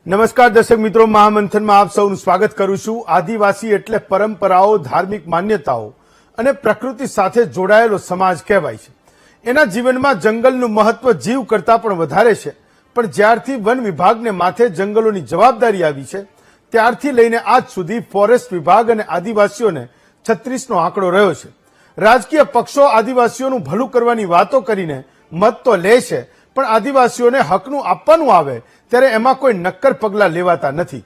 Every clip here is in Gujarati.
નમસ્કાર દર્શક મિત્રો, મહામંથનમાં આપ સૌનું સ્વાગત કરું છું। આદિવાસી એટલે પરંપરાઓ, ધાર્મિક માન્યતાઓ અને પ્રકૃતિ સાથે જોડાયેલો સમાજ કહેવાય છે। એના જીવનમાં જંગલનું મહત્વ જીવ કરતાં પણ વધારે છે, પણ જ્યારથી વન વિભાગને માથે જંગલોની જવાબદારી આવી છે ત્યારથી લઈને આજ સુધી ફોરેસ્ટ વિભાગ અને આદિવાસીઓને 36નો આંકડો રહ્યો છે। રાજકીય પક્ષો આદિવાસીઓનું ભલું કરવાની વાતો કરીને મત તો લે છે, પણ આદિવાસીઓને હકનું આપવાનું આવે ત્યારે એમાં કોઈ નક્કર પગલાં લેવાતા નથી।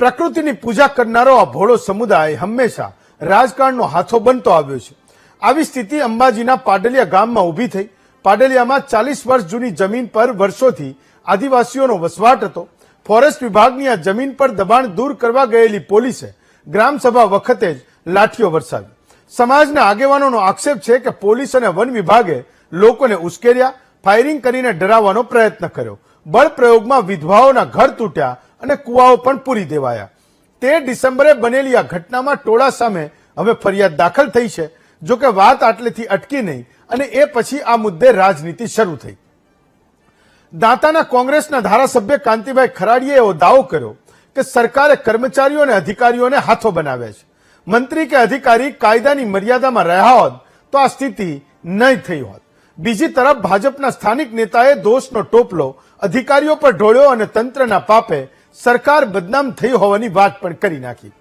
પ્રકૃતિની પૂજા કરનારો આ ભોળો સમુદાય હંમેશા રાજકારણનો હાથો બનતો આવ્યો છે। આવી સ્થિતિ અંબાજીના પાડલિયા ગામમાં ઊભી થઈ। પાડલિયામાં 40 વર્ષ જૂની જમીન પર વર્ષોથી આદિવાસીઓનો વસવાટ હતો। ફોરેસ્ટ વિભાગની આ જમીન પર દબાણ દૂર કરવા ગયેલી પોલીસે ગ્રામસભા વખતે જ લાઠીઓ વરસાવી। સમાજના આગેવાનોનો આક્ષેપ છે કે પોલીસ અને વન વિભાગે લોકોને ઉશ્કેર્યા, ફાયરિંગ કરીને ડરાવવાનો પ્રયત્ન કર્યો। બળ પ્રયોગમાં વિધવાઓના ઘર તૂટ્યા અને કુવાઓ પણ પૂરી દેવાયા। 13 ડિસેમ્બરે બનેલી આ ઘટનામાં ટોળા સામે હવે ફરિયાદ દાખલ થઈ છે। જોકે વાત આટલેથી અટકી નહીં અને એ પછી આ મુદ્દે રાજનીતિ શરૂ થઈ। દાંતાના કોંગ્રેસના ધારાસભ્ય કાંતિભાઈ ખરાડીએ એવો દાવો કર્યો કે સરકારે કર્મચારીઓ અને અધિકારીઓને હાથો બનાવ્યા છે। મંત્રી કે અધિકારી કાયદાની મર્યાદામાં રહ્યા હોત તો આ સ્થિતિ નહીં થઈ હોત। બીજી તરફ ભાજપના સ્થાનિક નેતાએ દોષનો ટોપલો અધિકારીઓ પર ઢોળ્યો અને તંત્રના પાપે સરકાર બદનામ થઈ હોવાની વાત પણ કરી નાખી।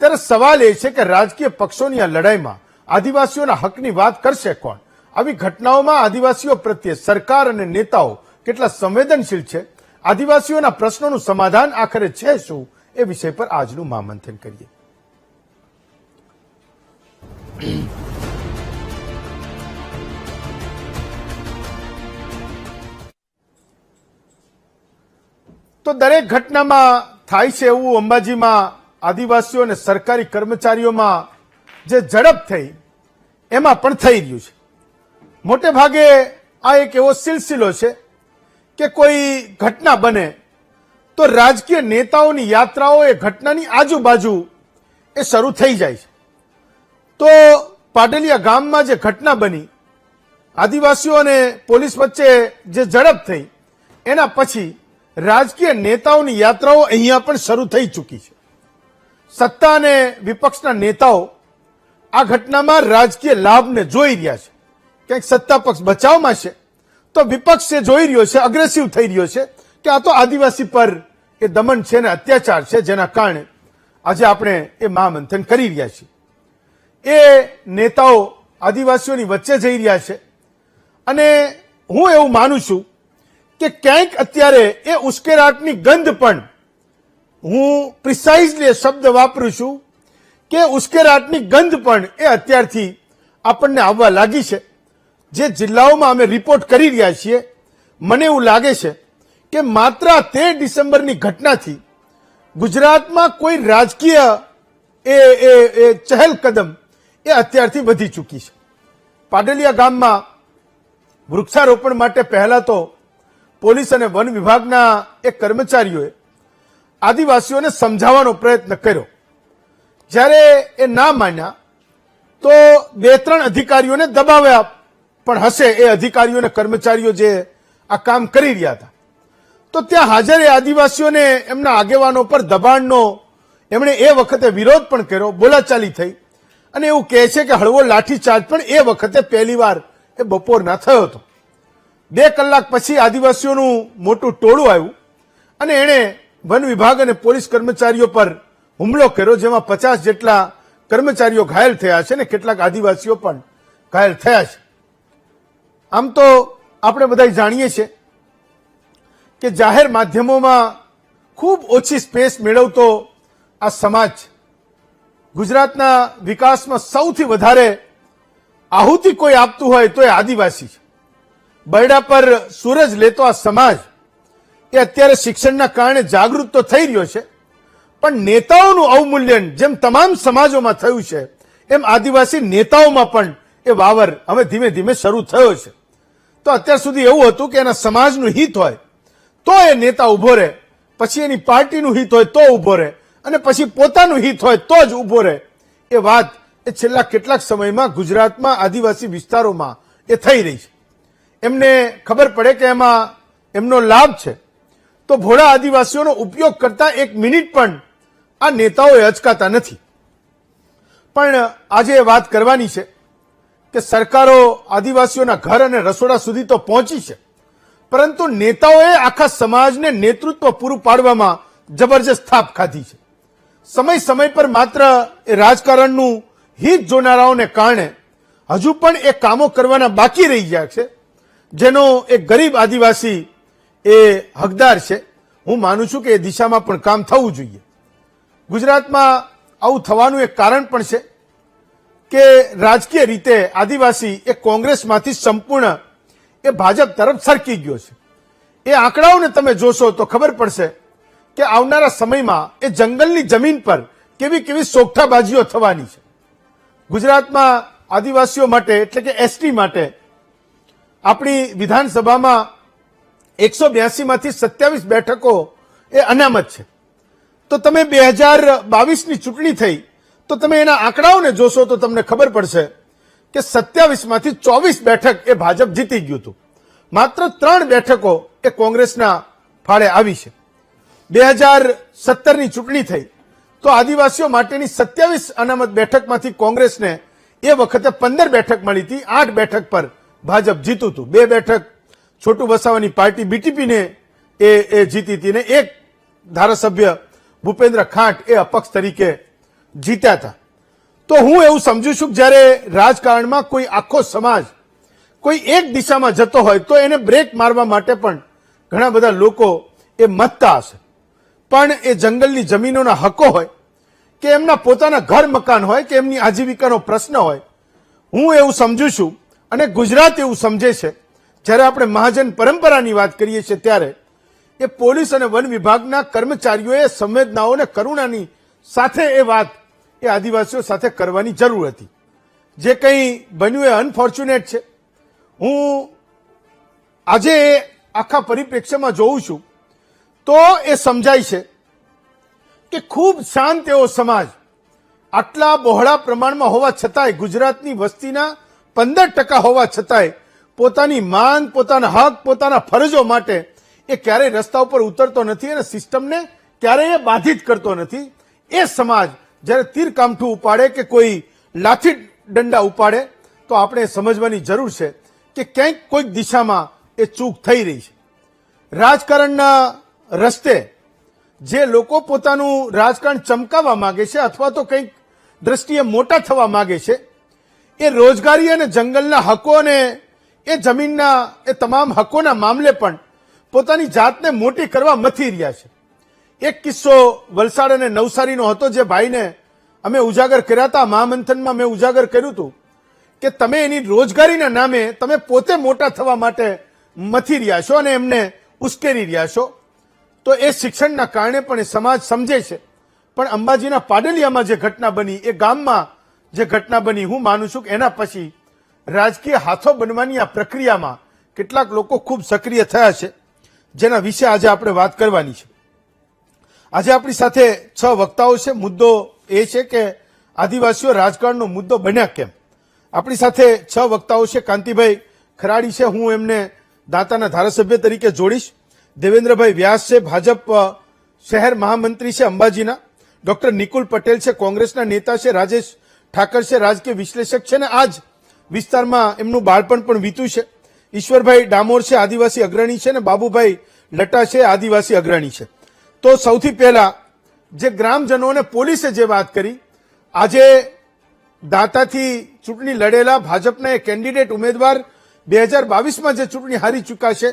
ત્યારે સવાલ એ છે કે રાજકીય પક્ષોની આ લડાઈમાં આદિવાસીઓના હકની વાત કરશે કોણ? આવી ઘટનાઓમાં આદિવાસીઓ પ્રત્યે સરકાર અને નેતાઓ કેટલા સંવેદનશીલ છે? આદિવાસીઓના પ્રશ્નોનું સમાધાન આખરે છે શું? એ વિષય પર આજનું મહામંથન કરીએ। તો દરેક ઘટનામાં થાય છે એવું અંબાજીમાં આદિવાસીઓ અને સરકારી કર્મચારીઓમાં જે ઝડપ થઈ એમાં પણ થઈ રહ્યું છે। મોટે ભાગે આ એક એવો સિલસિલો છે કે કોઈ ઘટના બને તો રાજકીય નેતાઓની યાત્રાઓ એ ઘટનાની આજુબાજુ એ શરૂ થઈ જાય છે। તો પાડલિયા ગામમાં જે ઘટના બની, આદિવાસીઓ અને પોલીસ વચ્ચે જે ઝડપ થઈ, એના પછી રાજકીય નેતાઓની યાત્રાઓ અહીંયા પણ શરૂ થઈ ચૂકી છે। સત્તા અને વિપક્ષના નેતાઓ આ ઘટનામાં રાજકીય લાભને જોઈ રહ્યા છે। ક્યાંક સત્તા પક્ષ બચાવમાં છે તો વિપક્ષ એ જોઈ રહ્યો છે, અગ્રેસિવ થઈ રહ્યો છે કે આ તો આદિવાસી પર એ દમન છે ને અત્યાચાર છે, જેના કારણે આજે આપણે એ મહામંથન કરી રહ્યા છીએ। એ નેતાઓ આદિવાસીઓની વચ્ચે જઈ રહ્યા છે અને હું એવું માનું છું કે ક્યાંક અત્યારે એ ઉશ્કેરાટની ગંધ પણ, હું પ્રિસાઇઝલી શબ્દ વાપરું છું કે ઉશ્કેરાટની ગંધ પણ એ અત્યારથી આપણને આવવા લાગી છે। જે જિલ્લાઓમાં અમે રિપોર્ટ કરી રહ્યા છીએ, મને એવું લાગે છે કે માત્ર 13 ડિસેમ્બરની ઘટનાથી ગુજરાતમાં કોઈ રાજકીય એ ચહેલ કદમ એ અત્યારથી વધી ચૂકી છે। પાડલિયા ગામમાં વૃક્ષારોપણ માટે પહેલા તો પોલીસ અને વન વિભાગના એક કર્મચારીઓએ આદિવાસીઓને સમજાવવાનો પ્રયત્ન કર્યો। જ્યારે એ ના માન્યા તો 2-3 અધિકારીઓને દબાવ્યા પણ હશે, એ અધિકારીઓને કર્મચારીઓ જે આ કામ કરી રહ્યા હતા। તો ત્યાં હાજર એ આદિવાસીઓને એમના આગેવાનો પર દબાણનો એમણે એ વખતે વિરોધ પણ કર્યો, બોલાચાલી થઈ અને એવું કહે છે કે હળવો લાઠીચાર્જ પણ એ વખતે પહેલીવાર એ બપોરના થયો હતો। 2 કલાક પછી આદિવાસીઓનું મોટું ટોળું આવ્યું અને એણે વન વિભાગ અને પોલીસ કર્મચારીઓ પર હુમલો કર્યો, જેમાં 50 જેટલા કર્મચારીઓ ઘાયલ થયા છે અને કેટલાક આદિવાસીઓ પણ ઘાયલ થયા છે। આમ તો આપણે બધા જાણીએ છીએ કે જાહેર માધ્યમોમાં ખૂબ ઓછી સ્પેસ મેળવતો આ સમાજ ગુજરાતના વિકાસમાં સૌથી વધારે આહુતિ કોઈ આપતું હોય તો એ આદિવાસી છે। બરડા પર સૂરજ લેતો આ સમાજ એ અત્યારે શિક્ષણના કારણે જાગૃત તો થઈ રહ્યો છે, પણ નેતાઓનું અવમૂલ્યન જેમ તમામ સમાજોમાં થયું છે એમ આદિવાસી નેતાઓમાં પણ એ વાવર હવે ધીમે ધીમે શરૂ થયો છે। તો અત્યાર સુધી એવું હતું કે એના સમાજનું હિત હોય તો એ નેતા ઉભો રહે, પછી એની પાર્ટીનું હિત હોય તો ઉભો રહે અને પછી પોતાનું હિત હોય તો જ ઉભો રહે। એ વાત એ છેલ્લા કેટલાક સમયમાં ગુજરાતમાં આદિવાસી વિસ્તારોમાં એ થઈ રહી છે। એમને ખબર પડે કે એમાં એમનો લાભ છે તો ભોળા આદિવાસીઓનો ઉપયોગ કરતા એક મિનિટ પણ આ નેતાઓએ અચકાતા નથી. પણ આજે એ વાત કરવાની છે કે સરકારો આદિવાસીઓના ઘર અને રસોડા સુધી તો પહોંચી છે, પરંતુ નેતાઓએ આખા સમાજને નેતૃત્વ પૂરું પાડવામાં જબરજસ્ત થાપ ખાધી છે. સમય સમય પર માત્ર એ રાજકારણનું હિત જોનારાઓને કારણે હજુ પણ એ કામો કરવાના બાકી રહી ગયા છે, જેનો એક ગરીબ આદિવાસી એ હકદાર છે. હું માનું છું કે એ દિશામાં પણ કામ થવું જોઈએ. ગુજરાતમાં આવું થવાનું એક કારણ પણ છે કે રાજકીય રીતે આદિવાસી એ કોંગ્રેસમાંથી સંપૂર્ણ એ ભાજપ તરફ સરકી ગયો છે. એ આંકડાઓને તમે જોશો તો ખબર પડશે કે આવનારા સમયમાં એ જંગલની જમીન પર કેવી કેવી સોગઠાબાજીઓ થવાની છે. ગુજરાતમાં આદિવાસીઓ માટે એટલે કે એસટી માટે આપણી વિધાનસભામાં 182 માંથી 27 બેઠકો એ અનામત છે. તો તમે 2022ની ચૂંટણી થઈ તો તમે એના આંકડાઓને જોશો તો તમને ખબર પડશે કે 27 માંથી 24 બેઠક એ ભાજપ જીતી ગયું હતું. માત્ર 3 બેઠકો એ કોંગ્રેસના ફાળે આવી છે. 2017ની ચૂંટણી થઈ તો આદિવાસીઓ માટેની 27 અનામત બેઠકમાંથી કોંગ્રેસને એ વખતે 15 બેઠક મળી હતી. 8 બેઠક પર ભાજપ જીતું હતું. 2 બેઠક છોટુ વસાવાની પાર્ટી બીટીપીને એ જીતી હતી ને એક ધારાસભ્ય ભૂપેન્દ્ર ખાંટ એ અપક્ષ તરીકે જીત્યા હતા. તો હું એવું સમજુ છું કે જ્યારે રાજકારણમાં કોઈ આખો સમાજ કોઈ એક દિશામાં જતો હોય તો એને બ્રેક મારવા માટે પણ ઘણા બધા લોકો એ મથતા હશે. પણ એ જંગલની જમીનોના હકો હોય કે એમના પોતાના ઘર મકાન હોય કે એમની આજીવિકાનો પ્રશ્ન હોય, હું એવું સમજુ છું અને ગુજરાત એવું સમજે છે. જ્યારે આપણે મહાજન પરંપરાની વાત કરીએ છીએ ત્યારે એ પોલીસ અને વન વિભાગના કર્મચારીઓએ સંવેદનાઓ અને કરુણાની સાથે એ વાત એ આદિવાસીઓ સાથે કરવાની જરૂર હતી. જે કંઈ બન્યું એ અનફોર્ચ્યુનેટ છે. હું આજે આખા પરિપ્રેક્ષ્યમાં જોઉં છું તો એ સમજાય છે કે ખૂબ શાંત એવો સમાજ આટલા બહોળા પ્રમાણમાં હોવા છતાંય, ગુજરાતની વસ્તીના 15% હોવા છતાંય પોતાની માંગ, પોતાના હક, પોતાના ફરજો માટે એ ક્યારેય રસ્તા ઉપર ઉતરતો નથી અને સિસ્ટમને ક્યારેય બાધિત કરતો નથી. એ સમાજ જ્યારે તીર કામઠું ઉપાડે કે કોઈ લાઠી દંડા ઉપાડે તો આપણે સમજવાની જરૂર છે કે ક્યાંક કોઈક દિશામાં એ ચૂક થઈ રહી છે. રાજકારણના રસ્તે જે લોકો પોતાનું રાજકારણ ચમકાવવા માંગે છે અથવા તો કંઈક દ્રષ્ટિએ મોટા થવા માંગે છે, એ રોજગારી અને જંગલના હકો અને એ જમીનના એ તમામ હકોના મામલે પણ પોતાની જાતને મોટી કરવા મથી રહ્યા છે. એક કિસ્સો વલસાડ અને નવસારીનો હતો જે ભાઈને અમે ઉજાગર કર્યા હતા. મહામંથનમાં મેં ઉજાગર કર્યું હતું કે તમે એની રોજગારીના નામે તમે પોતે મોટા થવા માટે મથી રહ્યા છો અને એમને ઉશ્કેરી રહ્યા છો. તો એ શિક્ષણના કારણે પણ એ સમાજ સમજે છે. પણ અંબાજીના પાડલિયામાં જે ઘટના બની, એ ગામમાં જે ઘટના બની, હું માનું છું કે એના પછી રાજકીય હાથો બનવાની આ પ્રક્રિયામાં કેટલાક લોકો ખૂબ સક્રિય થયા છે, જેના વિશે આજે આપણે વાત કરવાની છે. આજે આપણી સાથે 6 વક્તાઓ છે. મુદ્દો એ છે કે આદિવાસીઓ રાજકારણનો મુદ્દો બન્યા કેમ. આપણી સાથે 6 વક્તાઓ છે. કાંતિભાઈ ખરાડી છે, હું એમને દાંતાના ધારાસભ્ય તરીકે જોડીશ. દેવેન્દ્રભાઈ વ્યાસ છે, ભાજપ શહેર મહામંત્રી છે અંબાજીના. ડોક્ટર નિકુલ પટેલ છે, કોંગ્રેસના નેતા છે. રાજેશ ઠાકર છે, રાજકીય વિશ્લેષક છે ને આજ વિસ્તારમાં એમનું બાળપણ પણ વીત્યું છે. ઈશ્વરભાઈ ડામોર છે, આદિવાસી અગ્રણી છે ને બાબુભાઈ લટા છે, આદિવાસી અગ્રણી છે. તો સૌથી પહેલા જે ગ્રામજનો અને પોલીસે જે વાત કરી, આજે દાંતાથી ચૂંટણી લડેલા ભાજપના એક કેન્ડિડેટ ઉમેદવાર 2022માં જે ચૂંટણી હારી ચૂક્યા છે,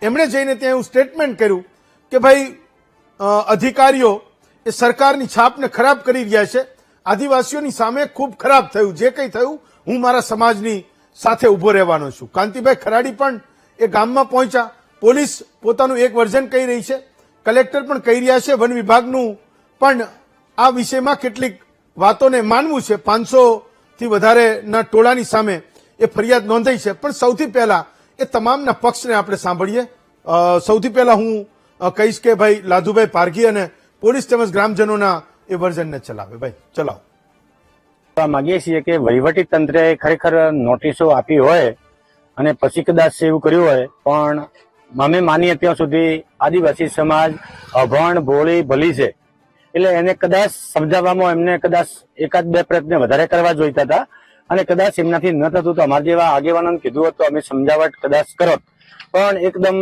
એમણે જઈને ત્યાં એવું સ્ટેટમેન્ટ કર્યું કે ભાઈ અધિકારીઓ એ સરકારની છાપને ખરાબ કરી રહ્યા છે, આદિવાસીઓની સામે ખૂબ ખરાબ થયું, જે કંઈ થયું હું મારા સમાજની સાથે ઉભો રહેવાનો છું. કાંતિભાઈ ખરાડી પણ એ ગામમાં પહોંચ્યા. પોલીસ પોતાનું એક વર્ઝન કહી રહી છે, કલેક્ટર પણ કહી રહ્યા છે, વન વિભાગનું પણ આ વિષયમાં કેટલીક વાતોને માનવું છે. 500થી વધારેના ટોળાની સામે એ ફરિયાદ નોંધાઈ છે. પણ સૌથી પહેલા એ તમામના પક્ષને આપણે સાંભળીએ. સૌથી પહેલા હું કહીશ કે ભાઈ લાધુભાઈ પારઘી અને પોલીસ તેમજ ગ્રામજનોના એ વર્ઝનને ચલાવે. ભાઈ ચલાવો. માંગીએ છીએ કે વહીવટી તંત્રે ખરેખર નોટિસો આપી હોય અને પછી કદાચ એવું કર્યું હોય, પણ અમે માનીએ ત્યાં સુધી આદિવાસી સમાજ અભણ ભોળી ભલી છે, એટલે એને કદાચ સમજાવવામાં એમને કદાચ એકાદ બે પ્રયત્ન વધારે કરવા જોઈતા હતા, અને કદાચ એમનાથી ન થતું તો અમારા જેવા આગેવાનોને કીધું હોત તો અમે સમજાવટ કદાચ કરત. પણ એકદમ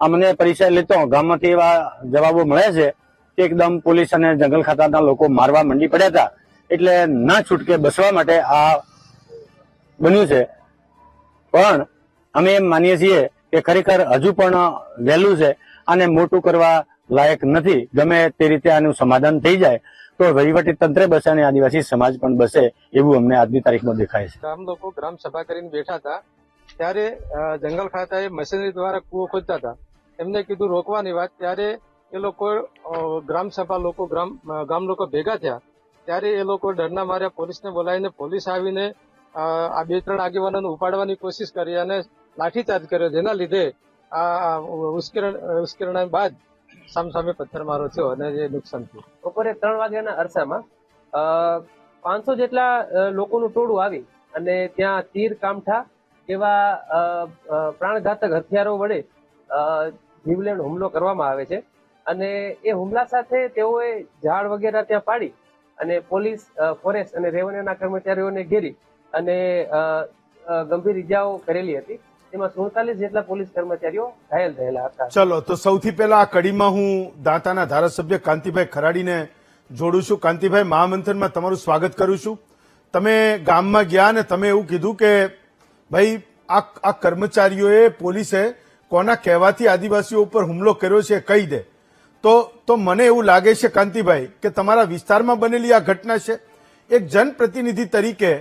અમને પરિચય લેતો ગામમાંથી એવા જવાબો મળે છે કે એકદમ પોલીસ અને જંગલ ખાતાના લોકો મારવા મંડી પડ્યા હતા, એટલે ના છૂટકે બસવા માટે આ બન્યું છે. પણ અમે એમ માનીએ છીએ કે ખરેખર હજુ પણ વહેલું છે અને મોટું કરવા લાયક નથી. ગમે તે રીતે આનું સમાધાન થઈ જાય તો વહીવટી તંત્ર બસે અને આદિવાસી સમાજ પણ બસે એવું અમને આજની તારીખમાં દેખાય છે. ગામ લોકો ગ્રામ સભા કરીને બેઠા હતા ત્યારે જંગલ ખાતાએ મશીનરી દ્વારા કૂવો ખોદતા હતા. એમને કીધું રોકવાની વાત, ત્યારે એ લોકો ગ્રામ સભા લોકો ગામ લોકો ભેગા થયા. ત્યારે એ લોકો ડરના માર્યા પોલીસને બોલાવીને પોલીસ આવીને આ 2-3 આગેવાનોને ઉપાડવાની કોશિશ કરી અને લાઠીચાર્જ કર્યો, જેના લીધે આ ઉશ્કેરણા બાદ સામસામે પથ્થરમારો થયો અને જે નુકસાન થયું. બપોરે 3 વાગ્યાના અરસામાં 500 જેટલા લોકોનું ટોળું આવી અને ત્યાં તીર કામઠા એવા પ્રાણઘાતક હથિયારો વડે જીવલેણ હુમલો કરવામાં આવે છે. અને એ હુમલા સાથે તેઓએ ઝાડ વગેરે ત્યાં પાડી અને પોલીસ, ફોરેસ્ટ અને રેવન્યુના કર્મચારીઓને ઘેરી અને ગંભીર ઇજાઓ કરેલી હતી. તેમાં 47 જેટલા પોલીસ કર્મચારીઓ ઘાયલ થયેલા હતા. ચલો, તો સૌથી પહેલા આ કડીમાં હું દાંતાના ધારાસભ્ય કાંતિભાઈ ખરાડીને જોડું છું. કાંતિભાઈ, મહામંથનમાં તમારું સ્વાગત કરું છું. તમે ગામમાં ગયા અને તમે એવું કીધું કે ભાઈ આ કર્મચારીઓએ, પોલીસે કોના કહેવાથી આદિવાસીઓ ઉપર હુમલો કર્યો છે કહી દે. તો મને એવું લાગે છે કાંતિભાઈ કે તમારા વિસ્તારમાં બનેલી આ ઘટના છે. એક જનપ્રતિનિધિ તરીકે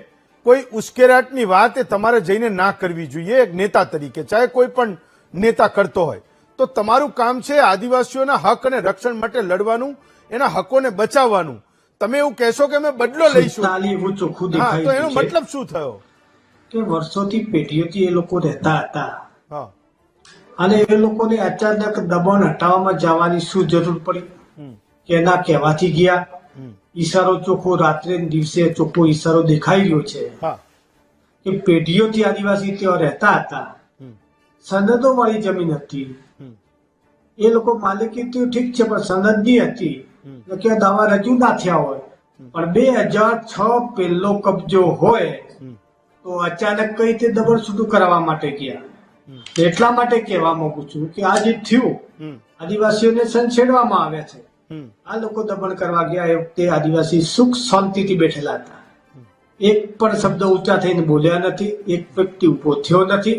કોઈ ઉશ્કેરાટની વાત એ તમારે જઈને ના કરવી જોઈએ. એક નેતા તરીકે, ચાહે કોઈ પણ નેતા કરતો હોય, તો તમારું કામ છે આદિવાસીઓના હક અને રક્ષણ માટે લડવાનું, એના હકોને બચાવવાનું. તમે એવું કહેશો કે અમે બદલો લઈશું, હા, તો એનો મતલબ શું થયો? કે વર્ષોથી પેઢીઓથી એ લોકો રહેતા હતા, હા, અને એ લોકોને અચાનક દબાણ હટાવવામાં જવાની શું જરૂર પડી? કે એના કહેવાથી ગયા. ઈશારો ચોખ્ખો, રાત્રે દિવસે ચોખ્ખો ઈશારો દેખાઈ રહ્યો છે કે પેઢીઓથી આદિવાસી ત્યાં રહેતા હતા, સનદો વાળી જમીન હતી. એ લોકો માલિકી તો ઠીક છે પણ સનદની હતી, કે દાવા રજૂ ના થયા હોય. પણ 2006 પહેલો કબજો હોય તો અચાનક કઈ રીતે દબાણ છૂટું કરવા માટે ગયા? એટલા માટે કહેવા માંગુ છું કે આ જે થયું, આદિવાસીઓને સંછેડવામાં આવ્યા છે. આ લોકો દમન કરવા ગયા એ વખતે આદિવાસી સુખ શાંતિથી બેઠેલા હતા. એક પણ શબ્દ ઊંચા થઈને બોલ્યા નથી, એક વ્યક્તિ ઉભો થયો નથી.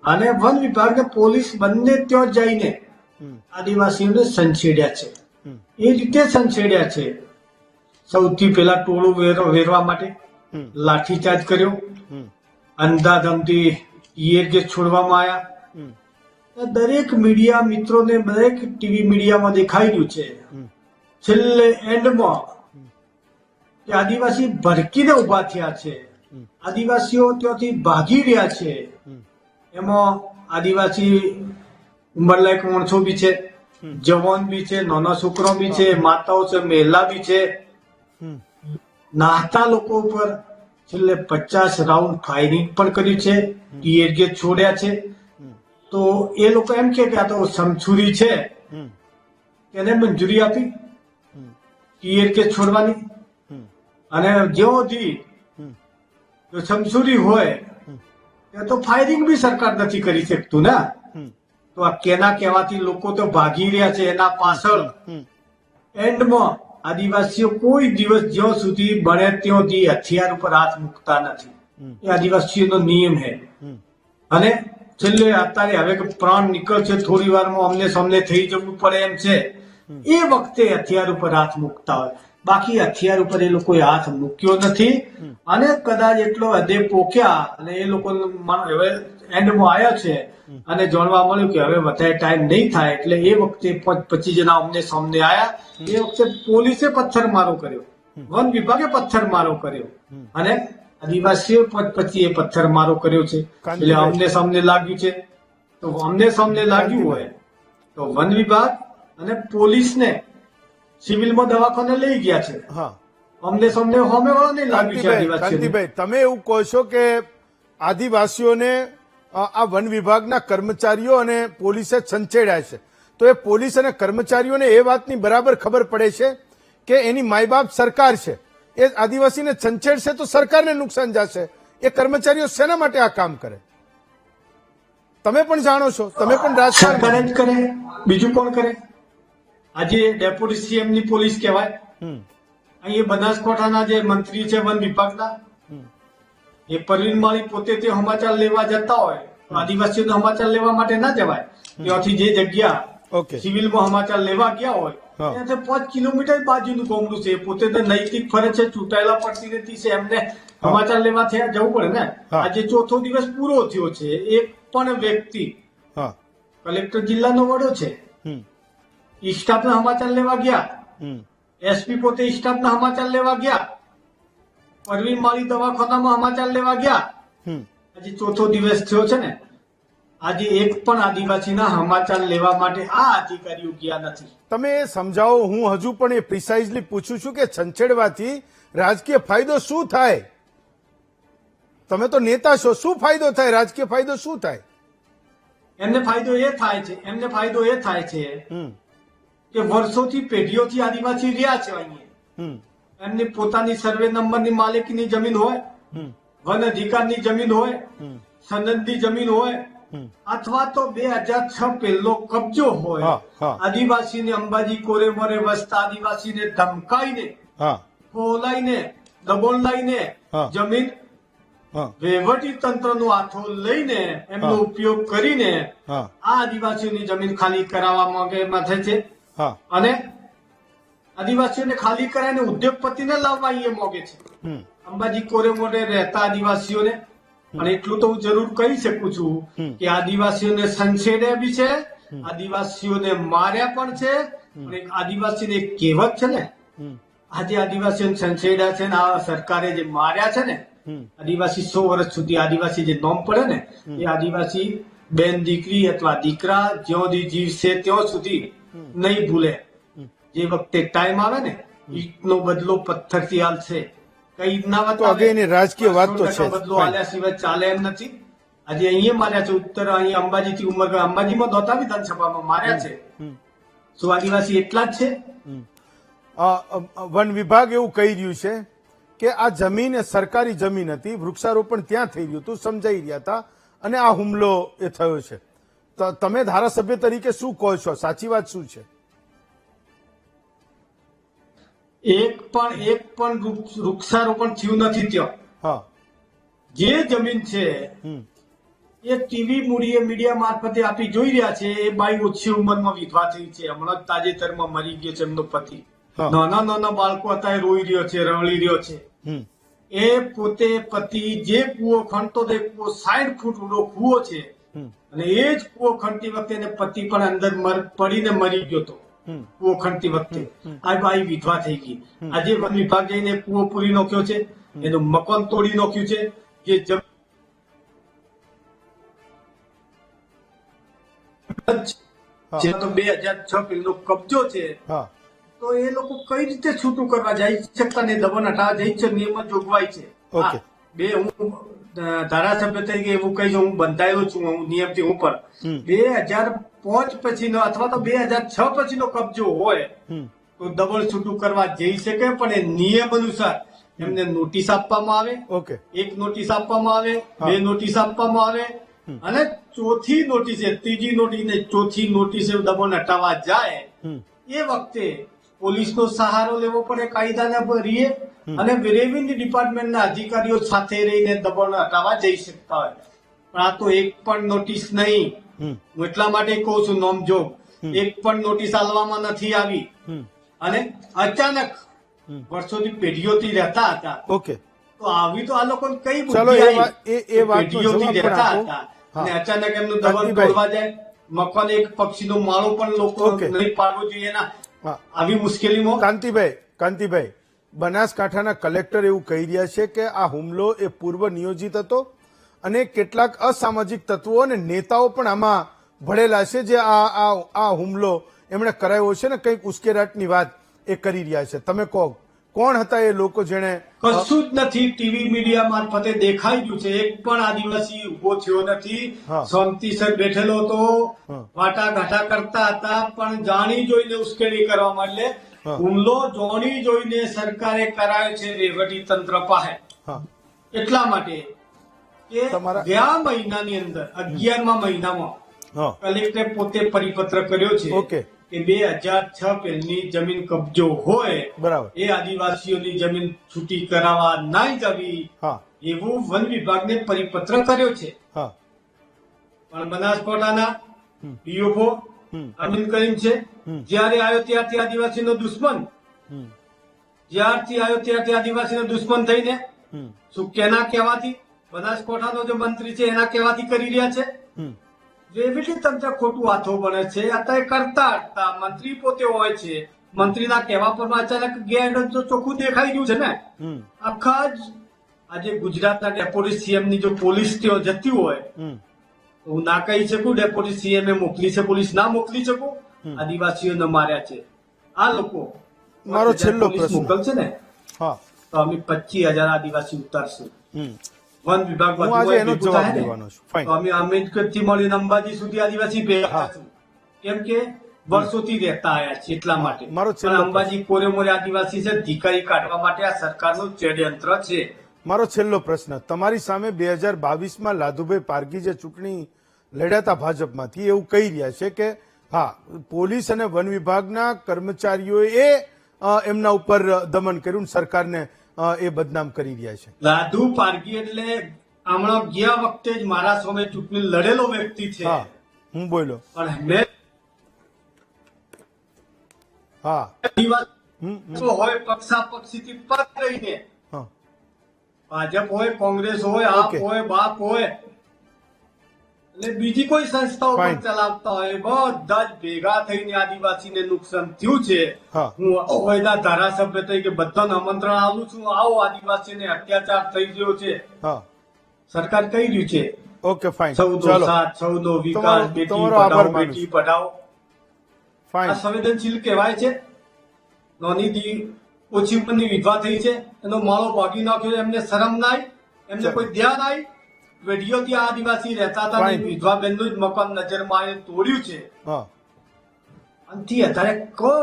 અને વન વિભાગ ને પોલીસ બંને ત્યાં જઈને આદિવાસીઓને સંછેડ્યા છે. એ રીતે સંછેડ્યા છે. સૌથી પહેલા ટોળું વેરવા માટે લાઠીચાર્જ કર્યો, અંધાધમથી ઈયર ગેસ છોડવામાં આવ્યા. દરેક મીડિયા મિત્રોને, દરેક ટીવી મીડિયામાં દેખાઈ રહ્યું છે. છેલ્લે એન્ડમાં કે આદિવાસી ભડકીને ઉભા થયા છે, આદિવાસીઓ ત્યાંથી ભાગી રહ્યા છે. એમાં આદિવાસી ઉંમરલાયક માણસો બી છે, જવાન બી છે, નાના છોકરો બી છે, માતાઓ છે, મહિલા બી છે. નાહતા લોકો ઉપર છેલ્લે 50 રાઉન્ડ ફાયરિંગ પણ કર્યું છે, ટીયર ગેસ છોડ્યા છે. તો એ લોકો એમ કે આ તો સમછુરી છે, એને મંજૂરી આપી ટીયર ગેસ છોડવાની. અને જ્યોથી જો સમછુરી હોય તો ફાયરિંગ બી સરકાર નથી કરી શકતું ને. તો આ કેના કહેવાથી લોકો તો ભાગી રહ્યા છે. એના પાછળ એન્ડમાં આદિવાસીઓ કોઈ દિવસ જ્યાં સુધી બને ત્યાંથી હથિયાર ઉપર હાથ મૂકતા નથી. એ આદિવાસીઓનો નિયમ છે. અને છેલ્લે અત્યારે હવે પ્રાણ નીકળશે થોડી વારમાં, અમને સામને થઈ જવું પડે એમ છે, એ વખતે હથિયાર ઉપર હાથ મૂકતા હોય. બાકી હથિયાર ઉપર એ લોકોએ હાથ મૂક્યો નથી. અને કદાચ એટલો હદે પોક્યા અને એ લોકો હવે એન્ડમાં આવ્યા છે અને જાણવા મળ્યું કે હવે વધારે ટાઈમ નહીં થાય, એટલે એ વખતે 25 જણા અમને સામને આવ્યા. એ વખતે પોલીસે પથ્થરમારો કર્યો, વન વિભાગે પથ્થરમારો કર્યો અને આદિવાસીઓ 25 પથ્થરમારો કર્યો છે. એટલે અમને સામને લાગ્યું છે. તો અમને સામને લાગ્યું હોય તો વન વિભાગ અને પોલીસને સિવિલમાં દવાખાને લઈ ગયા છે. હા, અમને સામને હોમે વાળા નહીં લાગ્યું છે આદિવાસીઓ. કાંતિભાઈ, તમે એવું કહો છો કે આદિવાસીઓને આ વન વિભાગના કર્મચારીઓ અને પોલીસે છંછેડ્યા છે, તો એ પોલીસ અને કર્મચારીઓને એ વાતની બરાબર ખબર પડે છે કે એની માય બાપ સરકાર છે, એ આદિવાસીને છંછેડશે તો સરકારને નુકસાન જશે. એ કર્મચારીઓ શેના માટે આ કામ કરે? તમે પણ જાણો છો, તમે પણ સરકાર રાજકારણ. જ કરે, બીજું કોણ કરે? આજે ડેપ્યુટી સીએમ ની પોલીસ કહેવાય. અહીં બનાસકાંઠાના જે મંત્રી છે વન વિભાગના, એ પરવીન માળી પોતે તે સમાચાર લેવા જતા હોય, આદિવાસીઓને સમાચાર લેવા માટે ના જવાય. ત્યાંથી જે જગ્યા ઓકે, સિવિલમાં સમાચાર લેવા ગયા હોય હા. ત્યાંથી 5 કિલોમીટર બાજુનું ગામડું છે. પોતે તો નૈતિક ફરજ છે, ચૂંટાયેલા પ્રતિનિધિ છે, એમને સમાચાર લેવા થયા જવું પડે ને. હા. આજે ચોથો દિવસ પૂરો થયો છે, એક પણ વ્યક્તિ, હા, કલેક્ટર જિલ્લાનો વડો છે, હમ, સ્ટાફના સમાચાર લેવા ગયા, હમ, એસપી પોતે સ્ટાફના સમાચાર લેવા ગયા, પરવીન માળી દવાખાનામાં સમાચાર લેવા ગયા. હમ. આજે ચોથો દિવસ થયો છે ને, આજે એક પણ આદિવાસીના સમાચાર લેવા માટે આ અધિકારીઓ ગયા નથી. તમે એ સમજાવો. હું હજુ પણ એ પ્રિસાઇઝલી પૂછું છું કે છંછેડવાથી રાજકીય ફાયદો શું થાય? તમે તો નેતા છો, શું ફાયદો થાય? રાજકીય ફાયદો શું થાય? એમને ફાયદો એ થાય છે હમ, કે વર્ષોથી પેઢીઓથી આદિવાસી રહ્યા છે અહીંયા. હમ, એમની પોતાની સર્વે નંબરની માલિકીની જમીન હોય, હમ, વન અધિકારની જમીન હોય, હમ, સનદની જમીન હોય, હમ. અથવા તો 2006 પહેલો કબજો હોય. હા, હા. આદિવાસીને અંબાજી કોરે મોરે વસતા આદિવાસીને ધમકાઈને, હા, બોલાઈને, દબાણ લાઈને હા. જમીન હા, વહીવટી તંત્રનો હાથો લઈને એમનો હા. ઉપયોગ કરીને હા, આ આદિવાસીઓની જમીન ખાલી કરાવવા માંગે છે. હા, અને આદિવાસીઓને ખાલી કરાવીને ઉદ્યોગપતિને લાવવા એ માંગે છે. હમ, અંબાજી કોરે મોરે રહેતા આદિવાસીઓને. અને એટલું તો હું જરૂર કહી શકું છું કે આદિવાસીઓને સંછેડ્યા બી છે, આદિવાસીઓને માર્યા પણ છે. અને આદિવાસીને એક કહેવત છે ને, હમ, આજે આદિવાસીઓને સંછેડ્યા છે ને આ સરકારે જે માર્યા છે ને, હમ. આદિવાસી 100 વર્ષ સુધી આદિવાસી જે નોમ પડે ને, એ આદિવાસી બેન દીકરી અથવા દીકરા જ્યાં સુધી જીવશે ત્યાં સુધી નહીં ભૂલે. જે વખતે ટાઈમ આવે ને, ઈંટનો બદલો પથ્થરથી હાલશે. કઈ ના વાત તો again એ રાજકીય વાત તો છે જ. બદલો હાલ્યા સિવાય ચાલે એમ નથી. આજે અહીંયા માર્યા છે, ઉત્તર અહીંયા અંબાજીથી ઉમરગામ, અંબાજીમાં દોતા વિધાનસભામાં માર્યા છે. શું આદિવાસી એટલા જ છે? વન વિભાગ એવું કહી રહ્યું છે કે આ જમીન એ સરકારી જમીન હતી, વૃક્ષારોપણ ત્યાં થઈ રહ્યું હતું, સમજાઈ રહ્યા હતા, અને આ હુમલો એ થયો છે. તો તમે ધારાસભ્ય તરીકે શું કહો છો? સાચી વાત શું છે? એક પણ વૃક્ષારોપણ થયું નથી ત્યાં. હા, જે જમીન છે હમ, એ ટીવી મીડિયા મારફતે આપી જોઈ રહ્યા છે. એ બાઈ ઓછી ઉંમરમાં વિધવા થઈ છે, હમણાં જ તાજેતરમાં મરી ગયો છે એમનો પતિ. હા. નાના બાળકો હતા, એ રોઈ રહ્યો છે, રવળી રહ્યો છે. હમ, એ પોતે પતિ જે કૂવો ખણતો હતો, એ કૂવો 60 ફૂટ ઊંડો કૂવો છે. હમ, અને એ જ કૂવો ખણતી વખતે એને પતિ પણ અંદર પડીને મરી ગયો હતો. હમ. કૂવો ખણતી વખતે આ બાઈ વિધવા થઈ ગઈ. આજે વન વિભાગ જઈને કૂવો પૂરી નાખ્યો છે, એનું મકાન તોડી નાખ્યું છે. જે તો 2006 પહેલો કબજો છે. હા, તો એ લોકો કઈ રીતે છૂટું કરવા જઈ શકતા ને દબાણ હટાવવા જઈ છે? નિયમ જોગવાઈ છે. ઓકે. હું ધારાસભ્ય તરીકે એવું કહી હું બંધાયેલો છું, હું નિયમથી ઉપર 2005 પછીનો અથવા તો 2006 પછીનો કબજો હોય તો દબાણ છૂટું કરવા જઈ શકે, પણ એ નિયમ અનુસાર એમને નોટિસ આપવામાં આવે. ઓકે. એક નોટિસ આપવામાં આવે, 2 નોટિસ આપવામાં આવે, અને ચોથી નોટિસે, ત્રીજી નોટિસ ને ચોથી નોટિસે દબાણ હટાવવા જાય એ વખતે પોલીસનો સહારો લેવો પડે કાયદાના રીએ, અને રેવન્યુ ડિપાર્ટમેન્ટના અધિકારીઓ સાથે રહીને દબાણ હટાવવા જઈ શકતા હોય. પણ આ તો એક પણ નોટિસ નહીં. હું એટલા માટે કહું છું નોમજોગ, એક પણ નોટિસ આલવામાં નથી આવી. અને અચાનક વર્ષોથી પેઢીઓથી રહેતા હતા. ઓકે. તો આવી તો આ લોકોને કઈ ચલો, બુદ્ધિ એ આવી? વાત- એ વાતનો પેઢીઓથી જવાબ પણ રહેતા આપો. હતા હા. અને અચાનક એમનું દબાણ કાંતિભાઈ. તોડવા જાય. મકાન એક પક્ષીનો માળો પણ લોકો ઓકે. નહીં પાડવો જોઈએ ના. હા. આવી મુશ્કેલીમાં કાંતિભાઈ, બનાસકાંઠાના કલેક્ટર એવું કહી રહ્યા છે કે આ હુમલો એ પૂર્વ નિયોજિત હતો અને કેટલાક અસામાજિક તત્વો અને નેતાઓ પણ આમાં ભળેલા છે, જે આ હુમલો એમણે કરાયો છે ને કંઈક ઉશ્કેરાટની વાત એ કરી રહ્યા છે. તમે કહો, કોણ હતા એ લોકો જેણે કશું જ નથી. ટીવી મીડિયા મારફતે દેખાઈ ગયું છે. એક પણ આદિવાસી ઉભો થયો નથી. હા. શાંતિસર બેઠેલો હતો. હા. વાટાઘાટા કરતા હતા, પણ જાણી જોઈને ઉશ્કેરણી કરવા માટે હા. હુમલો જાણી જોઈને સરકારે કરાયો છે વહીવટી તંત્ર પાસે. હા એટલા માટે કે તમારા- ગયા મહિનાની અંદર 11મા મહિનામાં હા કલેક્ટરે પોતે પરિપત્ર કર્યો છે ઓકે. કે 2006 પહેલની જમીન કબજો હોય બરાબર. એ આદિવાસીઓની જમીન છૂટી કરાવવા નહીં જવી હા એવું વન વિભાગને પરિપત્ર કર્યો છે. હા પણ બનાસકાંઠાના પીઓફો હમ. અમીન કરીમ છે. જ્યારે આવ્યો ત્યારથી આદિવાસીનો દુશ્મન, હમ. જ્યારથી આવ્યો ત્યારથી આદિવાસીનો દુશ્મન થઈને હમ. શું કેના કહેવાથી બનાસકાંઠાનો જે મંત્રી છે એના કહેવાથી કરી રહ્યા છે. હમ. વહીવટી તંત્ર ખોટું હાથો બને છે. અત્યારે કરતા હતા મંત્રી પોતે હોય છે. મંત્રીના કહેવા પર અચાનક ગેરંડ તો ચોખ્ખું દેખાઈ રહ્યું છે ને. હમ. આખા જ આજે ગુજરાતના ડેપ્યુટી સીએમ ની જો પોલીસ ત્યાં જતી હોય હમ. તો હું ના કહી શકું ડેપ્યુટી સીએમ મોકલી છે, પોલીસ ના મોકલી શકું. આદિવાસીઓને માર્યા છે આ લોકો. મારો છેલ્લો પોલીસ પ્રશ્ન. મોકલશે ને હા તો અમે 25,000 આદિવાસી ઉતારશું. હમ. વન વિભાગ હું વધુ આજે હોય એનો ભેગું જવાબ થાય ને, દેવાનો છું. ફાઇન. તો અમે આંબેડકર થી મળીને અંબાજી સુધી આદિવાસી ભેગા હા. થશું. કેમ કે વર્ષોથી રહેતા આવ્યા છે એટલા માટે. મારો છેલ્લો પણ અંબાજી કોરે મોરે આદિવાસી છે, ધિકારી કાઢવા માટે આ સરકારનું ષડયંત્ર છે. મારો છેલ્લો પ્રશ્ન, તમારી સામે 2022માં લાધુભાઈ પારગી જે ચૂંટણી લડ્યા હતા ભાજપમાંથી, એવું કહી રહ્યા છે કે હા પોલીસ અને વન વિભાગના કર્મચારીઓએ એમના ઉપર દમન કર્યું ને સરકારને એ બદનામ કરી રહ્યા છે. લાધુ પારગી એટલે હમણાં ગયા વખતે જ મારા સામે ચૂંટણી લડેલો વ્યક્તિ છે. હા હું બોલ્યો. પણ મેં હા આદિવાસી હોય પક્ષાપક્ષીથી પર રહીને હા ભાજપ હોય, કોંગ્રેસ હોય, આપ Okay. હોય, બાપ હોય, એટલે બીજી કોઈ સંસ્થાઓ Fine. પણ ચલાવતા હોય, બધા જ ભેગા થઈને આદિવાસીને નુકસાન થયું છે. હા. હું અવયના ધારાસભ્ય તરીકે બધાને આમંત્રણ આપું છું. આવો, આદિવાસીને અત્યાચાર થઈ ગયો છે. હા સરકાર કહી રહ્યું છે ઓકે ફાઇન. સૌનો ચાલો સાથ, સૌનો વિકાસ, તમારો- બેટી તમારો આભાર પઢાઓ, માનું બેટી છું. પઢાઓ. ફાઇન. આ સંવેદનશીલ કહેવાય છે. નાની ઓછી ઉંમરની વિધવા થઈ છે, એનો માળો ભાગી નાખ્યો, એમને શરમ ના આવી, એમને કોઈ ધ્યાન આવી. વેડીઓથી આદિવાસી રહેતા હતા, Fine. વિધવા બેનનું જ મકાન નજરમાં આવીને તોડ્યું છે. હા આનાથી